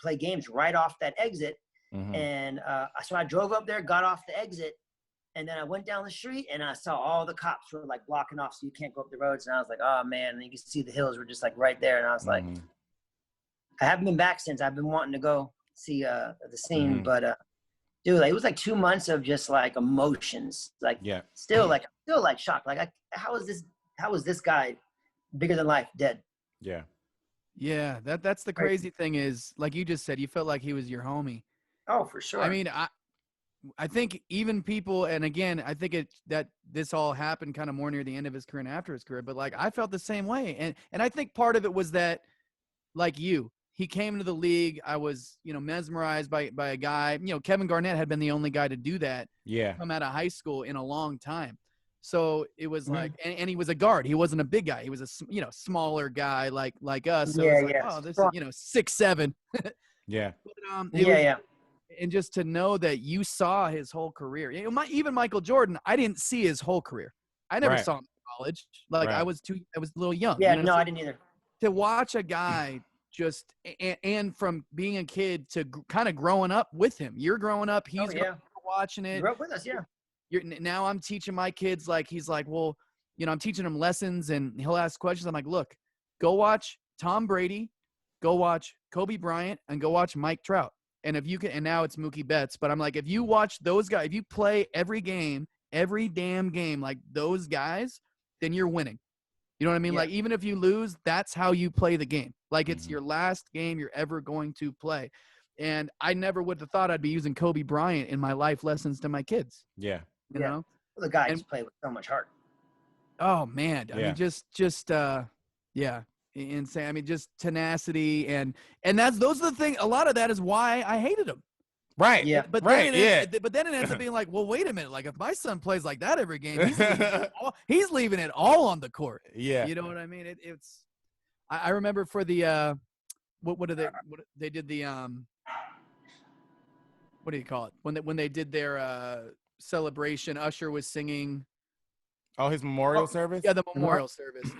play games right off that exit. And so I drove up there, got off the exit, and then I went down the street and I saw all the cops were like blocking off so you can't go up the roads. And I was like, oh man, and you can see the hills were just like right there. And I was like, I haven't been back since. I've been wanting to go see the scene, but dude, like, it was like 2 months of just like emotions, like still shocked. Like, how is this guy bigger than life dead? Yeah, that's the crazy thing is, like you just said, you felt like he was your homie. Oh, for sure. I mean, I think even people, and again, I think that this all happened kind of more near the end of his career and after his career, but like I felt the same way. And I think part of it was that, like he came into the league. I was, mesmerized by a guy, Kevin Garnett had been the only guy to do that. Come out of high school in a long time. So it was like, and he was a guard. He wasn't a big guy. He was a, smaller guy like us. So it was like, oh, this is, 6'7". But, and just to know that you saw his whole career, even Michael Jordan, I didn't see his whole career. I never saw him in college. Like I was a little young. Yeah, no, I didn't either. To watch a guy just, and from being a kid to kind of growing up with him, you're growing up, he's watching it. You grew up with us, Now I'm teaching my kids, like, he's like, well, I'm teaching him lessons and he'll ask questions. I'm like, look, go watch Tom Brady, go watch Kobe Bryant, and go watch Mike Trout. And if you can, and now it's Mookie Betts, but I'm like, if you watch those guys, if you play every game, every damn game, like those guys, then you're winning. You know what I mean? Like, even if you lose, that's how you play the game. Like, it's your last game you're ever going to play. And I never would have thought I'd be using Kobe Bryant in my life lessons to my kids. You know? Well, the guys play with so much heart. Oh man. I mean, just insane. I mean, just tenacity and those are the things. A lot of that is why I hated him. Right. Yeah. But then it ends up being like, well, wait a minute. Like, if my son plays like that every game, he's leaving it all on the court. Yeah. You know what I mean? It's. I remember for the what they did the what do you call it when they did their celebration? Usher was singing. Oh, his memorial service? Yeah, the memorial service.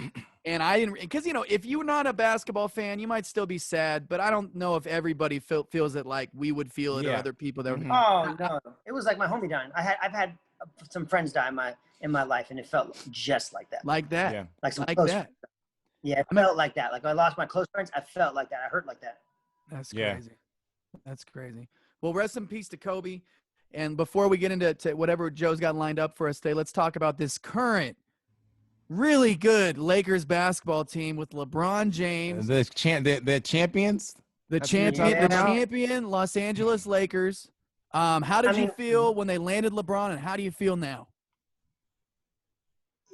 And I didn't, because, if you're not a basketball fan, you might still be sad, but I don't know if everybody feels it like we would feel it or other people that would. Oh, no. It was like my homie dying. I've had some friends die in my life, and it felt just like that. Like that? Yeah. Like close friends. Yeah, it felt like that. Like, when I lost my close friends, I felt like that. I hurt like that. That's crazy. That's crazy. Well, rest in peace to Kobe. And before we get into whatever Joe's got lined up for us today, let's talk about this current really good Lakers basketball team with LeBron James, The champions. the That's what you're talking champion, the about? champion Los Angeles Lakers. How did I you mean, feel when they landed LeBron, and how do you feel now?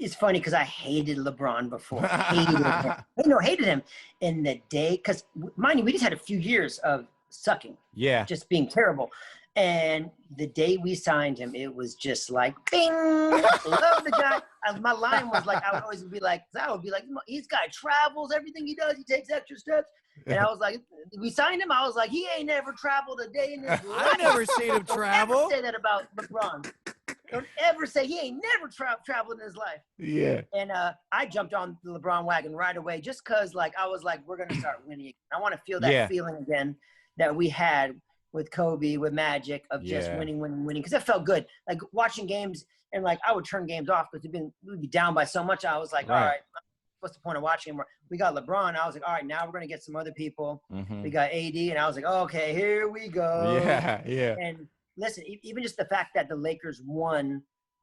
it's funny because I hated LeBron before. Hated him. No, hated him in the day. Because mind you, we just had a few years of sucking. Yeah. Just being terrible. And the day we signed him, it was just like, bing, love the guy. My line was like, I would always be like, he's got travels, everything he does, he takes extra steps. And I was like, we signed him. I was like, he ain't never traveled a day in his life. I never seen him travel. Don't ever say that about LeBron. Don't ever say he ain't never traveled in his life. Yeah. And I jumped on the LeBron wagon right away just because, like, I was like, we're going to start winning. I want to feel that feeling again that we had with Kobe, with Magic, of just winning. Because it felt good. Like, watching games, and, like, I would turn games off because we'd be down by so much. I was like, all right, what's the point of watching him? We got LeBron. I was like, all right, now we're going to get some other people. We got AD. And I was like, okay, here we go. Yeah. And listen, even just the fact that the Lakers won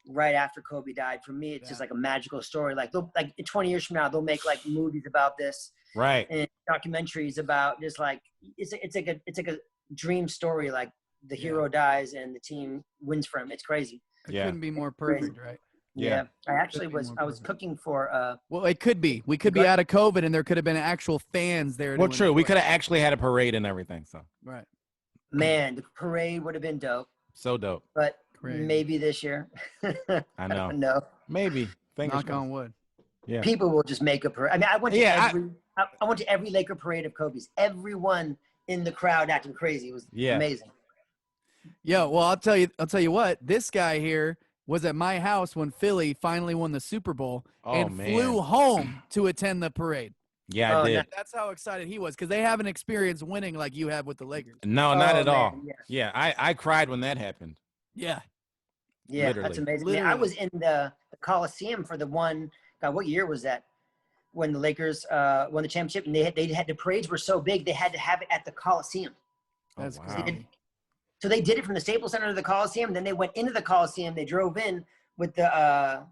right after Kobe died, for me, it's just like a magical story. Like 20 years from now, they'll make like movies about this, right? And documentaries about just like it's like a dream story. Like the hero dies and the team wins for him. It's crazy. It couldn't be more perfect, right? Yeah. I was cooking for well, it could be. We could be out of COVID and there could have been actual fans there. Well, true. We could have actually had a parade and everything. So right. Man, the parade would have been dope. So dope. But maybe this year. I know. don't know. Maybe. Knock on wood. Yeah. People will just make a parade. I mean, I went to every Laker parade of Kobe's. Everyone in the crowd acting crazy. It was amazing. Yeah, well, I'll tell you what. This guy here was at my house when Philly finally won the Super Bowl and flew home to attend the parade. Yeah, I did. That's how excited he was because they haven't experienced winning like you have with the Lakers. No, not at all. Yeah, I cried when that happened. Yeah. Yeah, literally. That's amazing. Man, I was in the Coliseum for the one. God, what year was that? When the Lakers won the championship, and they had the parades were so big they had to have it at the Coliseum. That's crazy. So they did it from the Staples Center to the Coliseum. Then they went into the Coliseum. They drove in with the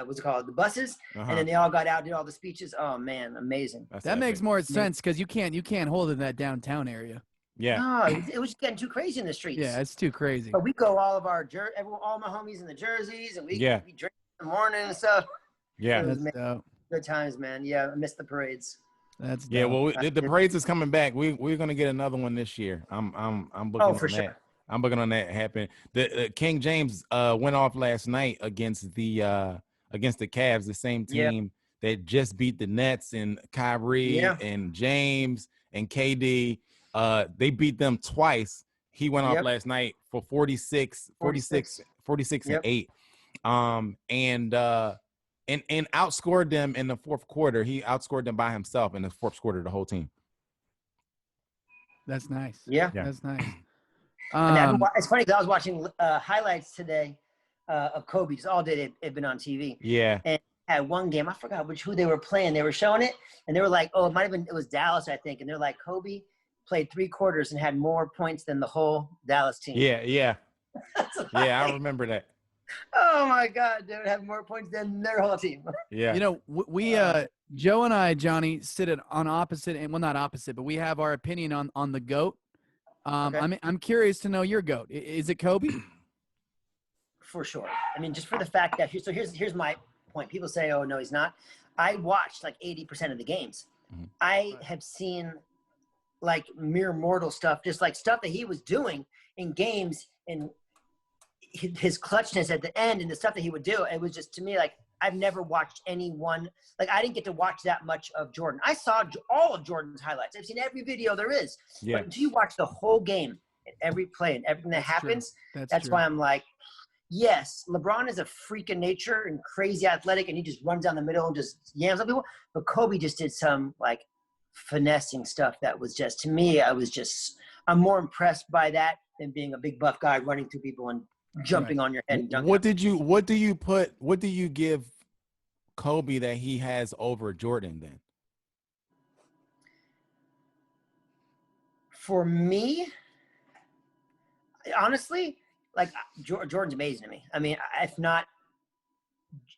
what's it called, the buses, and then they all got out, did all the speeches. Oh man, amazing. That makes more sense because you can't hold it in that downtown area. Yeah. No, it was getting too crazy in the streets. Yeah, it's too crazy. But we go all of our all my homies in the jerseys, and we drink in the morning and stuff. Yeah. Good times, man. Yeah, I miss the parades. That's dope. Yeah. Well, the parades is coming back. We're gonna get another one this year. I'm booking on sure. that. I'm booking on that happen. The King James went off last night against the Cavs, the same team that just beat the Nets, and Kyrie and James and KD. They beat them twice. He went off last night for 46 and 8. And outscored them in the fourth quarter. He outscored them by himself in the fourth quarter, the whole team. That's nice. Yeah. That's nice. It's funny because I was watching highlights today of Kobe. Just all day they've been on TV. Yeah. And at one game, I forgot who they were playing. They were showing it, and they were like, it was Dallas, I think. And they're like, Kobe played 3 quarters and had more points than the whole Dallas team. Yeah. I remember that. Oh my God, they would have more points than their whole team. Yeah. You know, we Joe and I, Johnny, sit on opposite, and well, not opposite, but we have our opinion on the GOAT. I'm curious to know your GOAT. Is it Kobe? For sure. I mean, just for the fact that here's my point. People say, "Oh no, he's not." I watched like 80% of the games. Mm-hmm. I have seen like mere mortal stuff, just like stuff that he was doing in games and his clutchness at the end and the stuff that he would do. It was just, to me, like, I've never watched anyone, like, I didn't get to watch that much of Jordan. I saw all of Jordan's highlights. I've seen every video there is. Yeah. But until you watch the whole game and every play and everything that happens, that's why I'm like, yes, LeBron is a freak of nature and crazy athletic, and he just runs down the middle and just yams on people. But Kobe just did some, like, finessing stuff that was just, to me, I'm more impressed by that than being a big buff guy running through people and jumping on your head and dunking. What do you give Kobe that he has over Jordan then? For me, honestly, like, Jordan's amazing to me. I mean,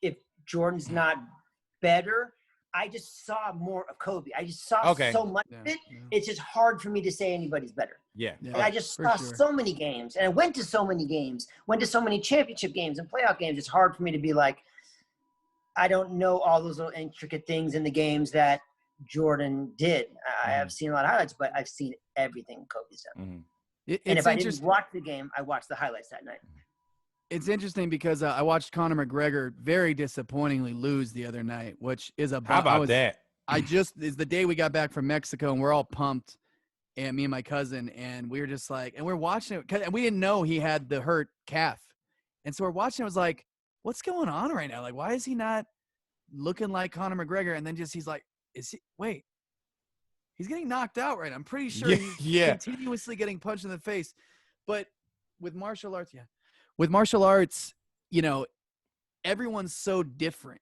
if Jordan's not better. I just saw more of Kobe. I just saw so much of it. Yeah. It's just hard for me to say anybody's better. Yeah. And I just saw so many games, and I went to so many games, went to so many championship games and playoff games. It's hard for me to be like, I don't know all those little intricate things in the games that Jordan did. I have seen a lot of highlights, but I've seen everything Kobe's done. And if I didn't watch the game, I watched the highlights that night. It's interesting because I watched Conor McGregor very disappointingly lose the other night, which is a. How about that? Is the day we got back from Mexico and we're all pumped, and me and my cousin, and we were just like, and we're watching it, and we didn't know he had the hurt calf, and so we're watching. It was like, what's going on right now? Like, why is he not looking like Conor McGregor? And then he's like, wait, he's getting knocked out right now. I'm pretty sure he's continuously getting punched in the face, but with martial arts, with martial arts, you know, everyone's so different.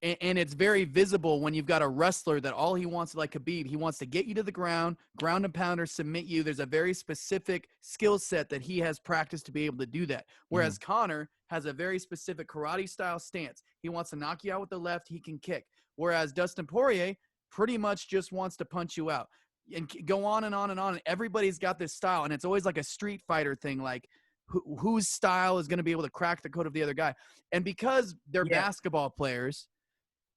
And it's very visible when you've got a wrestler that all he wants, like Khabib, he wants to get you to the ground and pound or submit you. There's a very specific skill set that he has practiced to be able to do that. Whereas Conor has a very specific karate style stance. He wants to knock you out with the left. He can kick. Whereas Dustin Poirier pretty much just wants to punch you out and go on and on and on. And everybody's got this style. And it's always like a street fighter thing. Like, whose style is going to be able to crack the code of the other guy. And because they're basketball players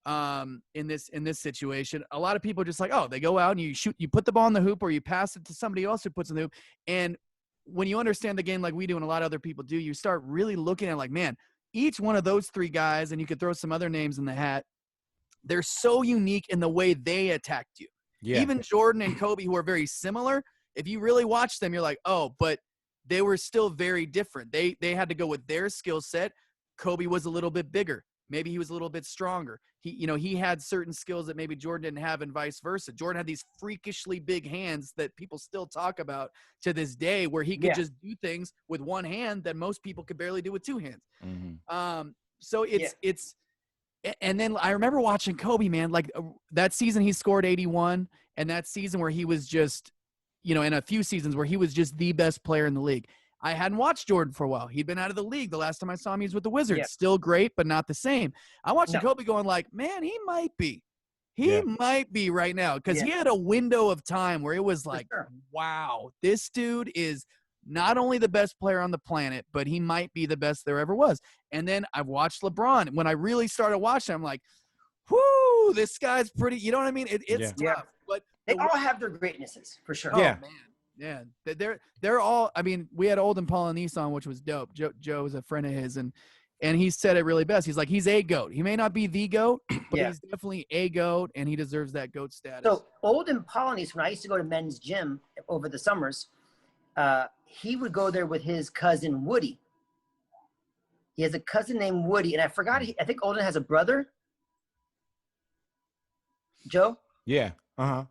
in this situation, a lot of people are just like, oh, they go out and you put the ball in the hoop or you pass it to somebody else who puts in the hoop. And when you understand the game like we do and a lot of other people do, you start really looking at like, man, each one of those three guys, and you could throw some other names in the hat, they're so unique in the way they attacked you. Yeah. Even Jordan and Kobe, who are very similar, if you really watch them, you're like, oh, but they were still very different. They had to go with their skill set. Kobe was a little bit bigger. Maybe he was a little bit stronger. He had certain skills that maybe Jordan didn't have and vice versa. Jordan had these freakishly big hands that people still talk about to this day, where he could just do things with one hand that most people could barely do with two hands. So it's and then I remember watching Kobe, man, like that season he scored 81, and that season where he was just, in a few seasons where he was just the best player in the league. I hadn't watched Jordan for a while. He'd been out of the league. The last time I saw him, he was with the Wizards. Yeah. Still great, but not the same. I watched Kobe going like, man, he might be. He might be right now, because he had a window of time where it was like, wow, this dude is not only the best player on the planet, but he might be the best there ever was. And then I watched LeBron. When I really started watching, I'm like, whoo, this guy's pretty. You know what I mean? It's tough. But they all have their greatnesses, for sure. Yeah. Oh, man. Yeah. They're all, I mean, we had Olden Polynice on, which was dope. Joe is a friend of his, and he said it really best. He's like, he's a GOAT. He may not be the GOAT, but he's definitely a GOAT, and he deserves that GOAT status. So Olden Polynice, when I used to go to men's gym over the summers, he would go there with his cousin Woody. He has a cousin named Woody, and I forgot, I think Olden has a brother. Joe? Yeah. Uh-huh.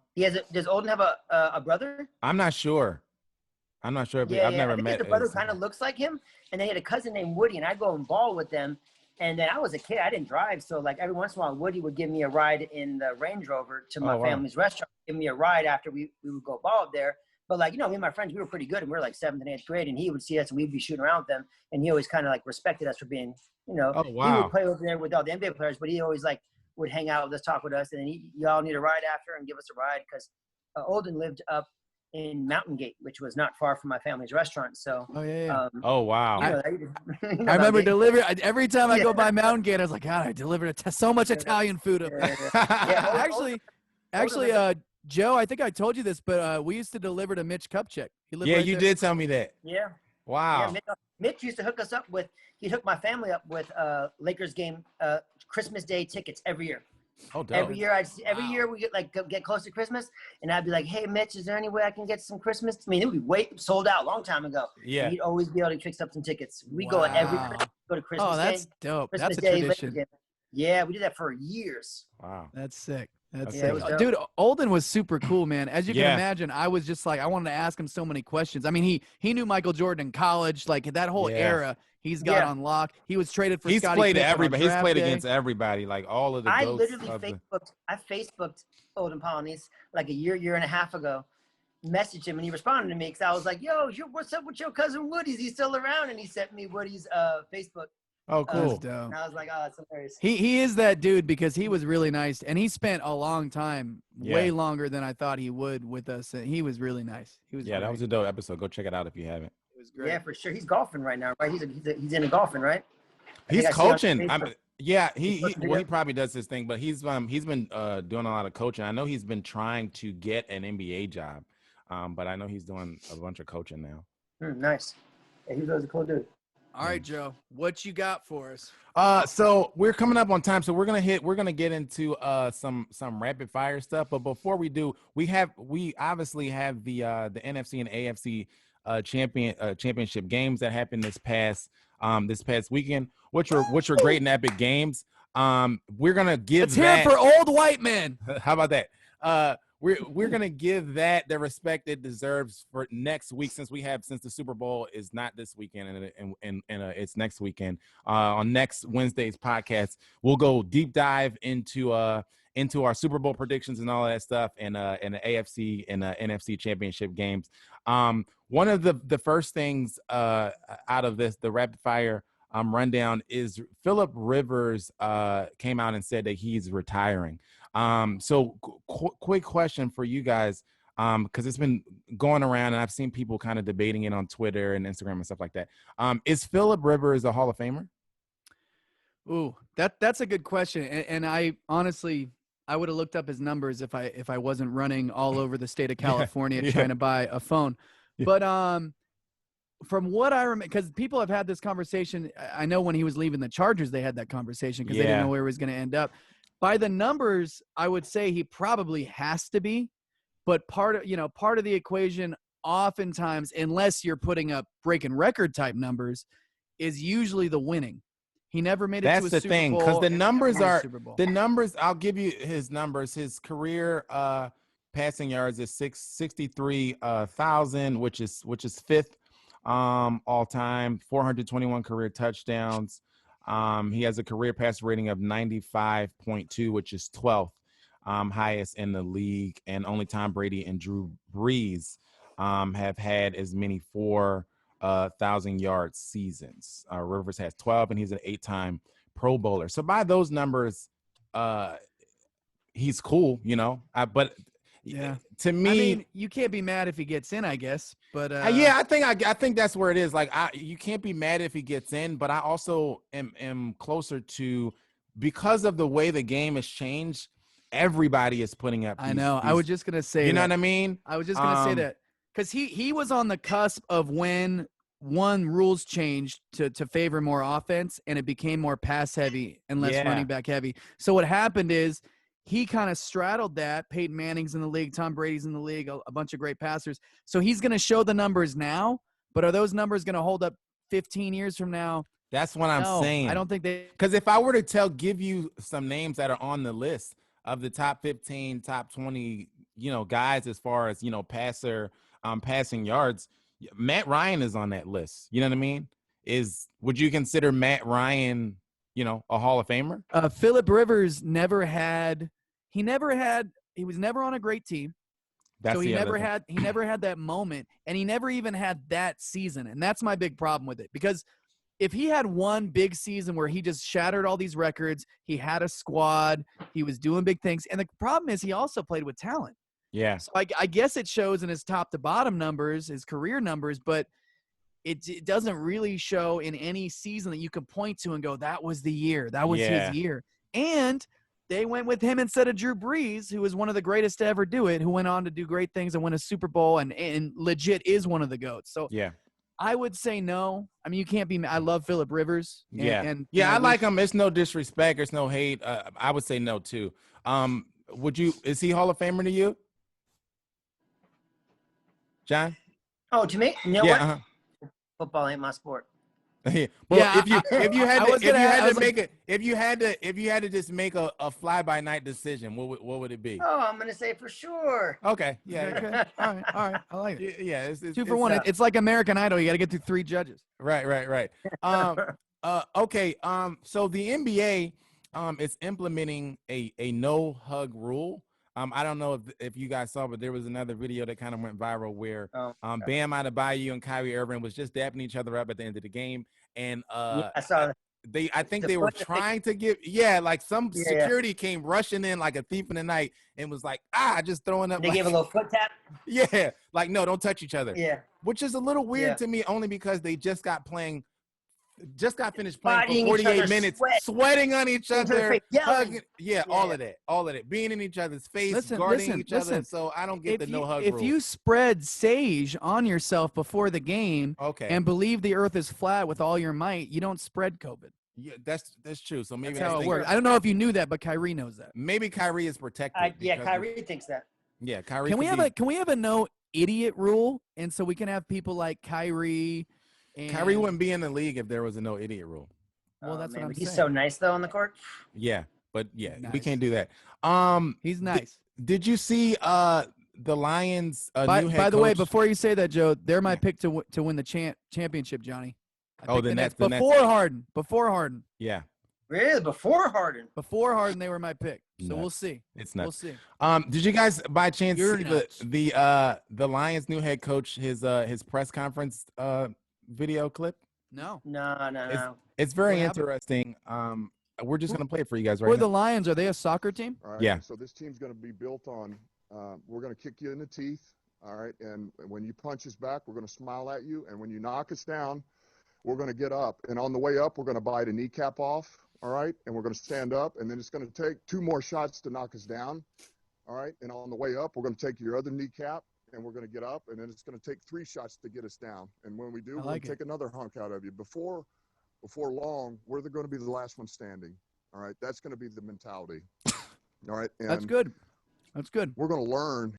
Does Olden have a brother? I'm not sure. I've never met the brother kind of looks like him, and they had a cousin named Woody, and I'd go and ball with them. And then I was a kid, I didn't drive, so like every once in a while, Woody would give me a ride in the Range Rover to my family's restaurant, give me a ride after we would go ball up there. But like, me and my friends, we were pretty good, and we were like 7th and 8th grade, and he would see us, and we'd be shooting around with them, and he always kind of like respected us for being, he would play over there with all the NBA players, but he always like would hang out with us, talk with us, and then y'all need a ride after and give us a ride, because Olden lived up in Mountain Gate, which was not far from my family's restaurant. So, oh wow! I remember delivering every time I go by Mountain Gate. I was like, God, I delivered so much Italian food up there. Actually, Joe, I think I told you this, but we used to deliver to Mitch Kupchak. He lived right there. Did tell me that. Yeah. Wow. Yeah, Mitch used to hook us up with. He'd hook my family up with Lakers game Christmas Day tickets every year. Oh, dope. Every year we get close to Christmas, and I'd be like, "Hey, Mitch, is there any way I can get some Christmas?" I mean, it would be sold out a long time ago. Yeah, and he'd always be able to fix up some tickets. We go every Christmas, go to Christmas. Oh, that's Day, dope. Christmas That's a tradition. Yeah, we did that for years. Wow, that's sick. That's sick. Dude, Olden was super cool, man. As you can imagine, I was just like, I wanted to ask him so many questions. I mean, he knew Michael Jordan in college, like that whole era. He's got on lock. He was traded for. He's Scottie played Pippen everybody. He's played day. against everybody, like all of the. I literally Facebooked Olden Polynice like a year and a half ago. Messaged him, and he responded to me because I was like, "Yo, what's up with your cousin Woody? Is he still around?" And he sent me Woody's Facebook Oh, That's cool. dope. And I was like, oh, that's hilarious. He is that dude because he was really nice, and he spent a long time, way Yeah. longer than I thought he would with us. And he was really nice. He was Yeah, that great. was a dope episode. Go check it out if you haven't. It was great. Yeah, for sure. He's golfing right now, right? He's into golfing, right? I He's think I see on coaching. Facebook. Yeah, He's he posting well, he videos. probably does his thing, but he's been doing a lot of coaching. I know he's been trying to get an NBA job, but I know he's doing a bunch of coaching now. Nice. Yeah, he was a cool dude. All right, Joe, what you got for us? So we're coming up on time, so we're gonna get into some rapid fire stuff. But before we do, we obviously have the NFC and AFC championship games that happened this past weekend, which were great and epic games. We're gonna give Let's hear it for old white men. how about that? We're gonna give that the respect it deserves for next week, since the Super Bowl is not this weekend and it's next weekend. On next Wednesday's podcast, we'll go deep dive into our Super Bowl predictions and all that stuff, and the AFC and NFC championship games. One of the first things out of the rapid fire rundown is Phillip Rivers came out and said that he's retiring. So quick question for you guys, because it's been going around and I've seen people kind of debating it on Twitter and Instagram and stuff like that. Is Phillip Rivers a Hall of Famer? Ooh, that's a good question. And I honestly, I would have looked up his numbers if I wasn't running all over the state of California trying to buy a phone. But from what I remember, because people have had this conversation, I know when he was leaving the Chargers, they had that conversation because they didn't know where he was going to end up. By the numbers, I would say he probably has to be, but part of the equation, oftentimes, unless you're putting up breaking record type numbers, is usually the winning. He never made it to a Super Bowl. That's the thing, because the numbers. I'll give you his numbers. His career passing yards is 63,000, which is fifth all time. 421 career touchdowns. He has a career pass rating of 95.2, which is 12th highest in the league, and only Tom Brady and Drew Brees have had as many 4,000-yard seasons. Rivers has 12, and he's an 8-time Pro Bowler. So by those numbers, he's cool, but yeah, to me, I mean, you can't be mad if he gets in, I guess. But yeah, I think that's where it is. Like, you can't be mad if he gets in, but I also am closer to, because of the way the game has changed, everybody is putting up. I know. I was just gonna say. You know what I mean? I was just gonna say that because he was on the cusp of when rules changed to favor more offense, and it became more pass heavy and less running back heavy. So what happened is, he kind of straddled that. Peyton Manning's in the league. Tom Brady's in the league. A bunch of great passers. So he's going to show the numbers now, but are those numbers going to hold up 15 years from now? That's what I'm saying. I don't think they – because if I were to give you some names that are on the list of the top 15, top 20, guys as far as, passing yards, Matt Ryan is on that list. You know what I mean? Would you consider Matt Ryan – a Hall of Famer? Phillip Rivers he was never on a great team. So he never had that moment, and he never even had that season. And that's my big problem with it, because if he had one big season where he just shattered all these records, he had a squad, he was doing big things. And the problem is he also played with talent. Yeah. So I guess it shows in his top to bottom numbers, his career numbers, but it doesn't really show in any season that you can point to and go, that was the year. That was his year. And they went with him instead of Drew Brees, who was one of the greatest to ever do it, who went on to do great things and win a Super Bowl and legit is one of the GOATs. So I would say no. I mean, you can't be – I love Phillip Rivers. I like him. It's no disrespect. It's no hate. I would say no, too. Is he Hall of Famer to you? John? Oh, to me? You know what? Uh-huh. Football ain't my sport. If you had to just make a fly-by-night decision, what would it be? Oh, I'm gonna say for sure. Okay. Yeah. Okay. All right. I like it. Yeah. It's 2 for 1. It's like American Idol. You got to get through 3 judges. Right. Okay. So the NBA is implementing a no hug rule. I don't know if you guys saw, but there was another video that kind of went viral where Bam Adebayo and Kyrie Irving was just dapping each other up at the end of the game, and I saw that. I think The they were foot- trying to give, like some security came rushing in like a thief in the night and was like, just throwing up. They like, gave a little foot tap. yeah, like no, don't touch each other. Yeah. Which is a little weird Yeah. to me, only because they just got finished playing Fighting for each 48 other's minutes, sweat. sweating on each Into their other, face, yelling. hugging, all of that, being in each other's face, guarding each other. So I don't get the no hug rule. If you spread sage on yourself before the game, and believe the earth is flat with all your might, you don't spread COVID. Yeah, that's true. So maybe that's how it works. I don't know if you knew that, but Kyrie knows that. Maybe Kyrie is protected. Kyrie thinks that. Yeah, Kyrie. Can we have a no idiot rule, and so we can have people like Kyrie? And Kyrie wouldn't be in the league if there was a no idiot rule. Well, that's what I'm saying. He's so nice though on the court. Yeah, but we can't do that. He's nice. Did you see the Lions? By the way, before you say that, Joe, they're my pick to win the championship, Johnny. Then that's before Harden. Before Harden. Yeah. Really? Before Harden? Before Harden, they were my pick. So Nuts. we'll see. It's nuts. We'll see. Did you guys by chance see nuts. the Lions' new head coach his press conference video clip? No. It's very interesting. We're just gonna play it for you guys right now. The Lions? Are they a soccer team? All right, yeah. So this team's going to be built on. We're going to kick you in the teeth. All right, and when you punch us back, we're going to smile at you, and when you knock us down, we're going to get up. And on the way up, we're going to bite a kneecap off. All right, and we're going to stand up, and then it's going to take 2 more shots to knock us down. All right, and on the way up, we're going to take your other kneecap, and we're going to get up, and then it's going to take 3 shots to get us down. And when we do, we're going to take another hunk out of you. Before long, we're going to be the last one standing. All right, that's going to be the mentality. All right, and that's good. We're going to learn.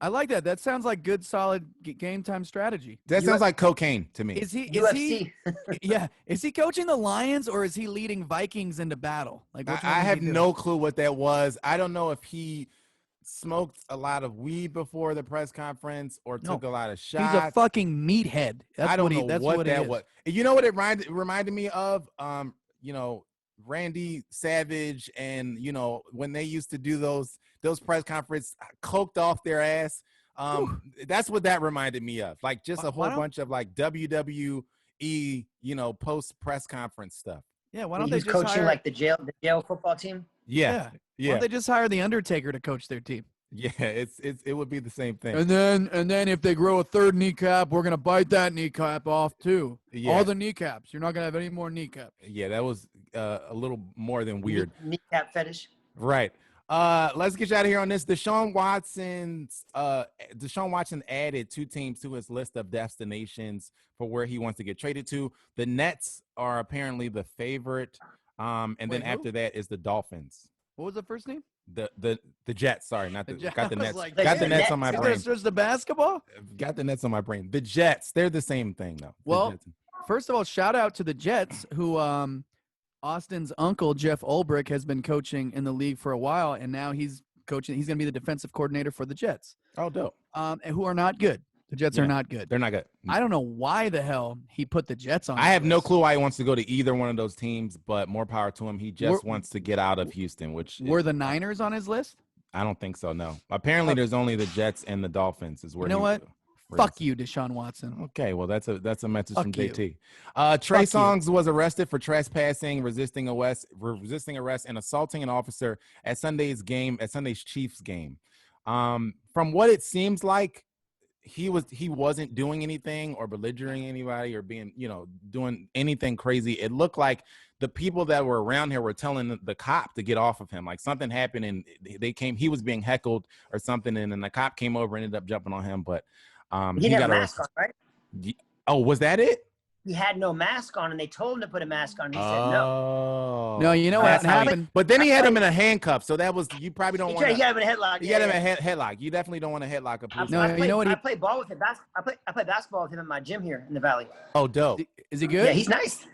I like that. That sounds like good, solid game time strategy. That sounds like cocaine to me. Is he? UFC. Is he coaching the Lions or is he leading Vikings into battle? Like I have no clue what that was. I don't know if he smoked a lot of weed before the press conference or took a lot of shots. He's a fucking meathead. I don't know what that was. You know what it reminded me of? Randy Savage and when they used to do those press conferences, coked off their ass. That's what that reminded me of. Like just a whole bunch of like WWE, post press conference stuff. Yeah, why don't they just coaching like the jail football team? Yeah. Why don't they just hire the Undertaker to coach their team? Yeah, it would be the same thing. And then if they grow a third kneecap, we're gonna bite that kneecap off too. Yeah. All the kneecaps. You're not gonna have any more kneecaps. Yeah, that was a little more than weird. Kneecap fetish. Right. Let's get you out of here on this. Desean Watson added 2 teams to his list of destinations for where he wants to get traded to. The Nets are apparently the favorite. Then after that is the Dolphins. What was the first name? The Jets. Sorry, not the Jets. got the Nets. Got the Nets on my brain. Is this the basketball? Got the Nets on my brain. The Jets. They're the same thing though. Well, first of all, shout out to the Jets who Austin's uncle, Jeff Ulbrich, has been coaching in the league for a while, and now he's coaching. He's going to be the defensive coordinator for the Jets. Oh, dope. And who are not good. The Jets are not good. They're not good. I don't know why the hell he put the Jets on. I have no clue why he wants to go to either one of those teams, but more power to him. He just wants to get out of Houston, Were the Niners on his list? I don't think so, no. Apparently, there's only the Jets and the Dolphins is where you know what? Fuck you, Desean Watson. Okay, well, that's a message from you. JT. Trey Songz was arrested for trespassing, resisting arrest, and assaulting an officer at Sunday's Chiefs game. From what it seems like, he wasn't doing anything or belligerent anybody or being, doing anything crazy. It looked like the people that were around here were telling the cop to get off of him. Like something happened and he was being heckled or something. And then the cop came over and ended up jumping on him. But he got a mask on, right? Oh, was that it? He had no mask on, and they told him to put a mask on. He said no. No, you know what happened? But then he had him in a handcuff, so that was you probably don't want. He had him in a headlock. You got him in a headlock. You definitely don't want to headlock a police. You know what? I play ball with him. I play basketball with him at my gym here in the valley. Oh, dope. Is he good? Yeah, he's nice.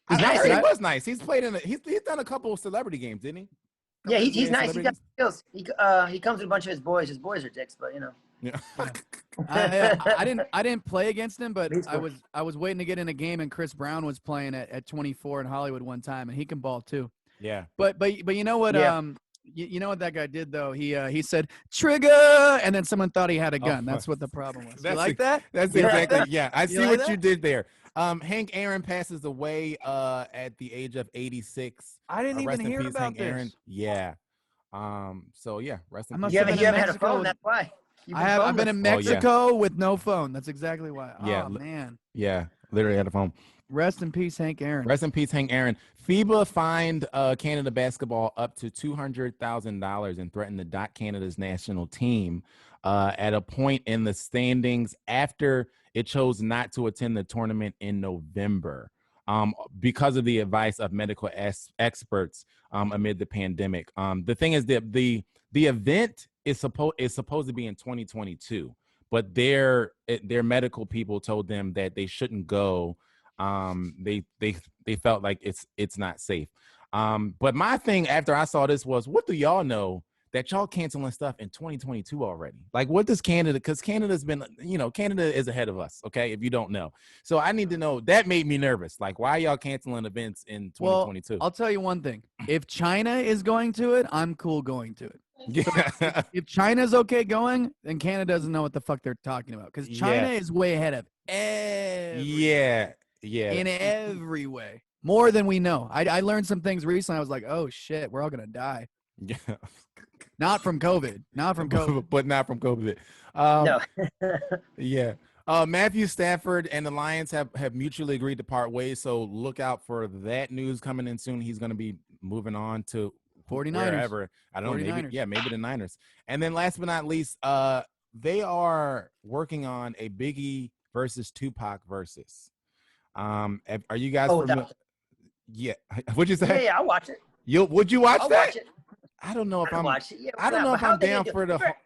He's nice. He was nice. He's played he's done a couple of celebrity games, didn't he? Yeah, he's nice. He got skills. He comes with a bunch of his boys. His boys are dicks, but Yeah. I didn't play against him, but I was waiting to get in a game, and Chris Brown was playing at 24 in Hollywood one time, and he can ball too. Yeah. But you know what? Yeah. You know what that guy did though? He said trigger, and then someone thought he had a gun. That's what the problem was. You like that? That's You like exactly. that? Yeah, I see like what that? you did there. Hank Aaron passes away at the age of 86. I didn't even Rest in hear peace, about Hank this. Aaron. Yeah. So yeah, rest in I peace. must You have haven't, been you in haven't had a Mexico. phone. That's why. I've been in Mexico with no phone. That's exactly why. Yeah, Oh man. Yeah, literally had a phone. Rest in peace, Hank Aaron. Rest in peace, Hank Aaron. FIBA fined Canada basketball up to $200,000 and threatened to dock Canada's national team at a point in the standings after it chose not to attend the tournament in November because of the advice of medical experts amid the pandemic. The thing is that the event is supposed to be in 2022, but their medical people told them that they shouldn't go. They felt like it's not safe. But my thing after I saw this was, what do y'all know that y'all canceling stuff in 2022 already? Like, what does Canada, because Canada's been, Canada is ahead of us, okay, if you don't know. So I need to know. That made me nervous. Like, why y'all canceling events in 2022? Well, I'll tell you one thing. If China is going to it, I'm cool going to it. Yeah. If China's okay going, then Canada doesn't know what the fuck they're talking about, because China is way ahead of everything. Yeah. In every way. More than we know. I learned some things recently. I was like, oh shit, we're all gonna die. Yeah. Not from COVID. Not from COVID. But not from COVID. No. Yeah. Matthew Stafford and the Lions have mutually agreed to part ways, so look out for that news coming in soon. He's going to be moving on to 49ers. wherever. I don't know. Maybe the Niners. And then last but not least, they are working on a Biggie versus Tupac versus. Are you guys familiar? Yeah. What'd you say? Yeah, I'll watch it. Would you watch I'll that? watch it. I don't know if I'm. Watch it. Yeah, I don't know if I'm down for the. Sure.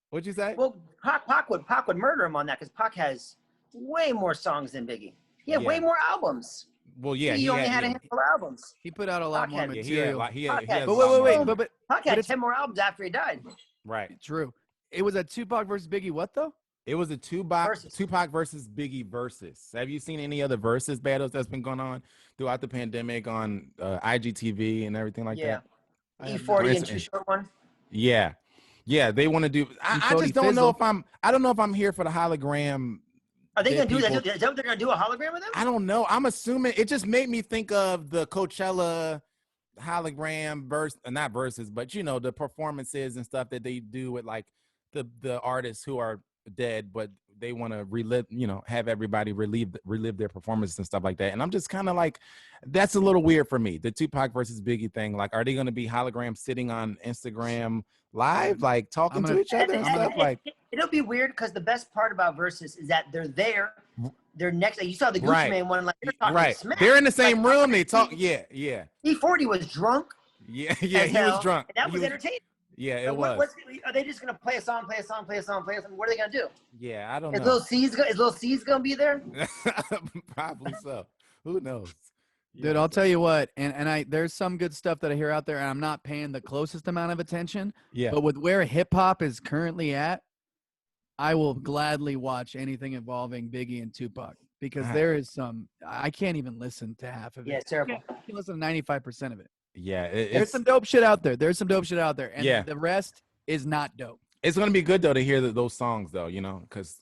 What'd you say? Well, Pac would murder him on that, because Pac has way more songs than Biggie. He had way more albums. Well, yeah, he only had a handful of albums. He put out a lot more material. But Pac had 10 more albums after he died. Right. True. It was a Tupac versus Biggie. What though? It was a Tupac versus Biggie versus. Have you seen any other versus battles that's been going on throughout the pandemic on IGTV and everything like that? E40 and Too Short one. Yeah, they want to do. I just don't know if I'm. I don't know if I'm here for the hologram. Are they going to do that? Is that what they're going to do, a hologram with them? I don't know. I'm assuming it just made me think of the Coachella hologram not verses, but the performances and stuff that they do with like the artists who are dead, but they want to relive, have everybody relive their performances and stuff like that. And I'm just kind of like, that's a little weird for me. The Tupac versus Biggie thing. Like, are they going to be holograms sitting on Instagram live, like talking to each other and stuff? Like, it'll be weird, because the best part about versus is that they're there. They're next. You saw the Gucci Mane one. Like, they're talking smack. They're in the same room. They talk. Yeah. E40 was drunk. Yeah. He was drunk. And that was entertaining. Yeah, it was. Are they just gonna play a song? What are they gonna do? Yeah, I don't know. Is Lil C's gonna be there? Probably so. Who knows? Dude, I'll tell you what, and there's some good stuff that I hear out there, and I'm not paying the closest amount of attention. Yeah. But with where hip hop is currently at, I will gladly watch anything involving Biggie and Tupac, because there is some. I can't even listen to half of it. Yeah, it's terrible. I can listen to 95% of it. Yeah, there's some dope shit out there. And the rest is not dope. It's gonna be good though to hear those songs though, because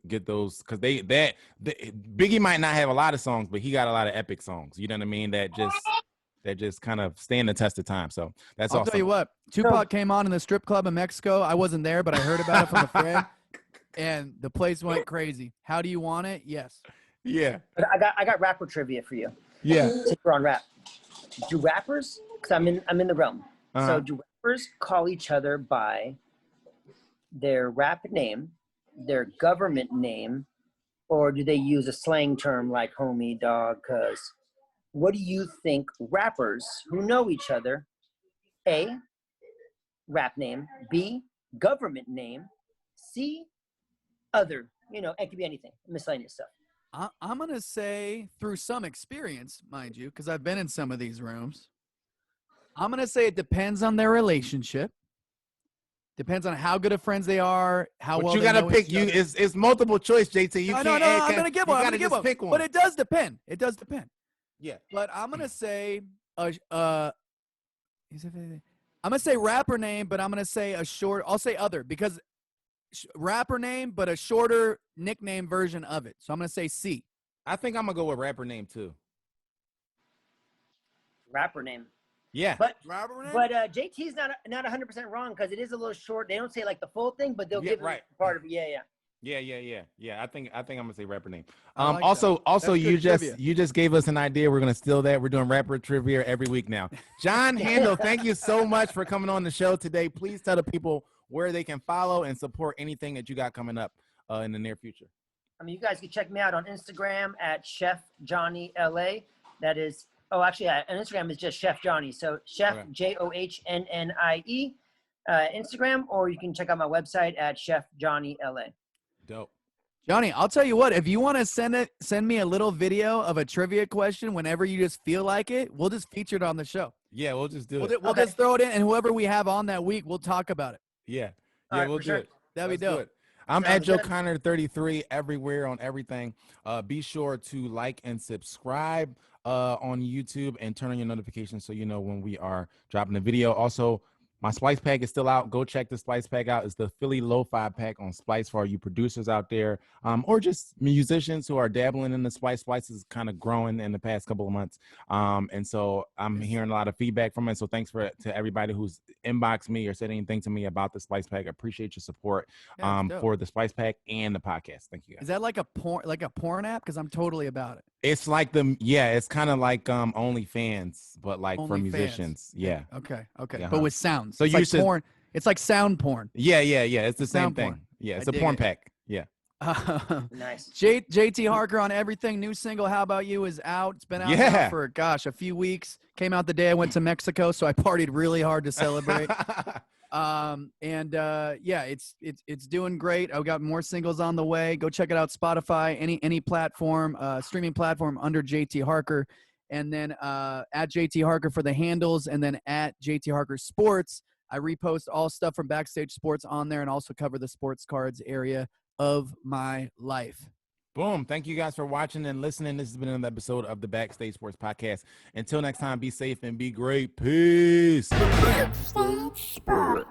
get those, because Biggie might not have a lot of songs, but he got a lot of epic songs. You know what I mean? That just kind of stand the test of time. So that's awesome. I'll tell you what, Tupac came on in the strip club in Mexico. I wasn't there, but I heard about it from a friend, and the place went crazy. How do you want it? Yes. Yeah. But I got rapper trivia for you. Yeah. Since we're on rap. Do rappers? Because I'm in the realm. So do rappers call each other by their rap name, their government name, or do they use a slang term like homie, dog, cuz? What do you think rappers who know each other, A, rap name, B, government name, C, other, it could be anything, miscellaneous stuff. I'm going to say, through some experience, mind you, because I've been in some of these rooms, I'm going to say it depends on their relationship. Depends on how good of friends they are, how well you they gotta know pick. each other. It's multiple choice, JT. You no, can't. I'm gonna give one. You gotta just pick one. But it does depend. Yeah. But I'm gonna say I'm gonna say rapper name, but I'm gonna say I'll say other because rapper name, but a shorter nickname version of it. So I'm gonna say C. I think I'm gonna go with rapper name too. Rapper name. Yeah. But Rapper name? JT's not 100% wrong because it is a little short. They don't say like the full thing, but they'll Yeah, give right. part of it. Yeah. Yeah. I think I'm gonna say rapper name. I like Also, that. also That's you good trivia. you just gave us an idea. We're gonna steal that. We're doing rapper trivia every week now. John Handal, thank you so much for coming on the show today. Please tell the people where they can follow and support anything that you got coming up in the near future. I mean, you guys can check me out on Instagram at Chef Johnnie LA. That is, on Instagram is just Chef Johnnie. So Chef JOHNNIE Instagram, or you can check out my website at Chef Johnnie LA. Dope. Johnny, I'll tell you what, if you want to send me a little video of a trivia question whenever you just feel like it, we'll just feature it on the show. Yeah, we'll just do it. We'll just throw it in, and whoever we have on that week, we'll talk about it. Yeah, All right, we'll for do sure. it. That'd be Let's do dope. it. I'm Sounds at Joe good. Conor 33 everywhere on everything. Be sure to like and subscribe on YouTube and turn on your notifications so you know when we are dropping a video. Also, my Splice Pack is still out. Go check the Splice Pack out. It's the Philly Lo-Fi Pack on Splice for all you producers out there, or just musicians who are dabbling in the Splice. Splice is kind of growing in the past couple of months, and so I'm hearing a lot of feedback from it. So thanks to everybody who's inboxed me or said anything to me about the Splice Pack. I appreciate your support for the Splice Pack and the podcast. Thank you guys. Is that like a porn app? Because I'm totally about it. It's like it's kind of like OnlyFans, but like for OnlyFans. musicians. Yeah. Okay. Uh-huh. But with sounds. So it's you like should- porn. It's like sound porn. Yeah. It's the same Sound thing. porn. Yeah, it's I a dig porn it. pack. Yeah. Nice. JT Harker on everything. New single, How About You, is out. It's been out now for, a few weeks. Came out the day I went to Mexico, so I partied really hard to celebrate. It's doing great. I've got more singles on the way. Go check it out. Spotify, any platform, streaming platform under JT Harker, and then at JT Harker for the handles, and then at JT Harker Sports. I repost all stuff from Backstage Sports on there, and also cover the sports cards area of my life. Boom. Thank you guys for watching and listening. This has been another episode of the Backstage Sports Podcast. Until next time, be safe and be great. Peace. Backstage Sports.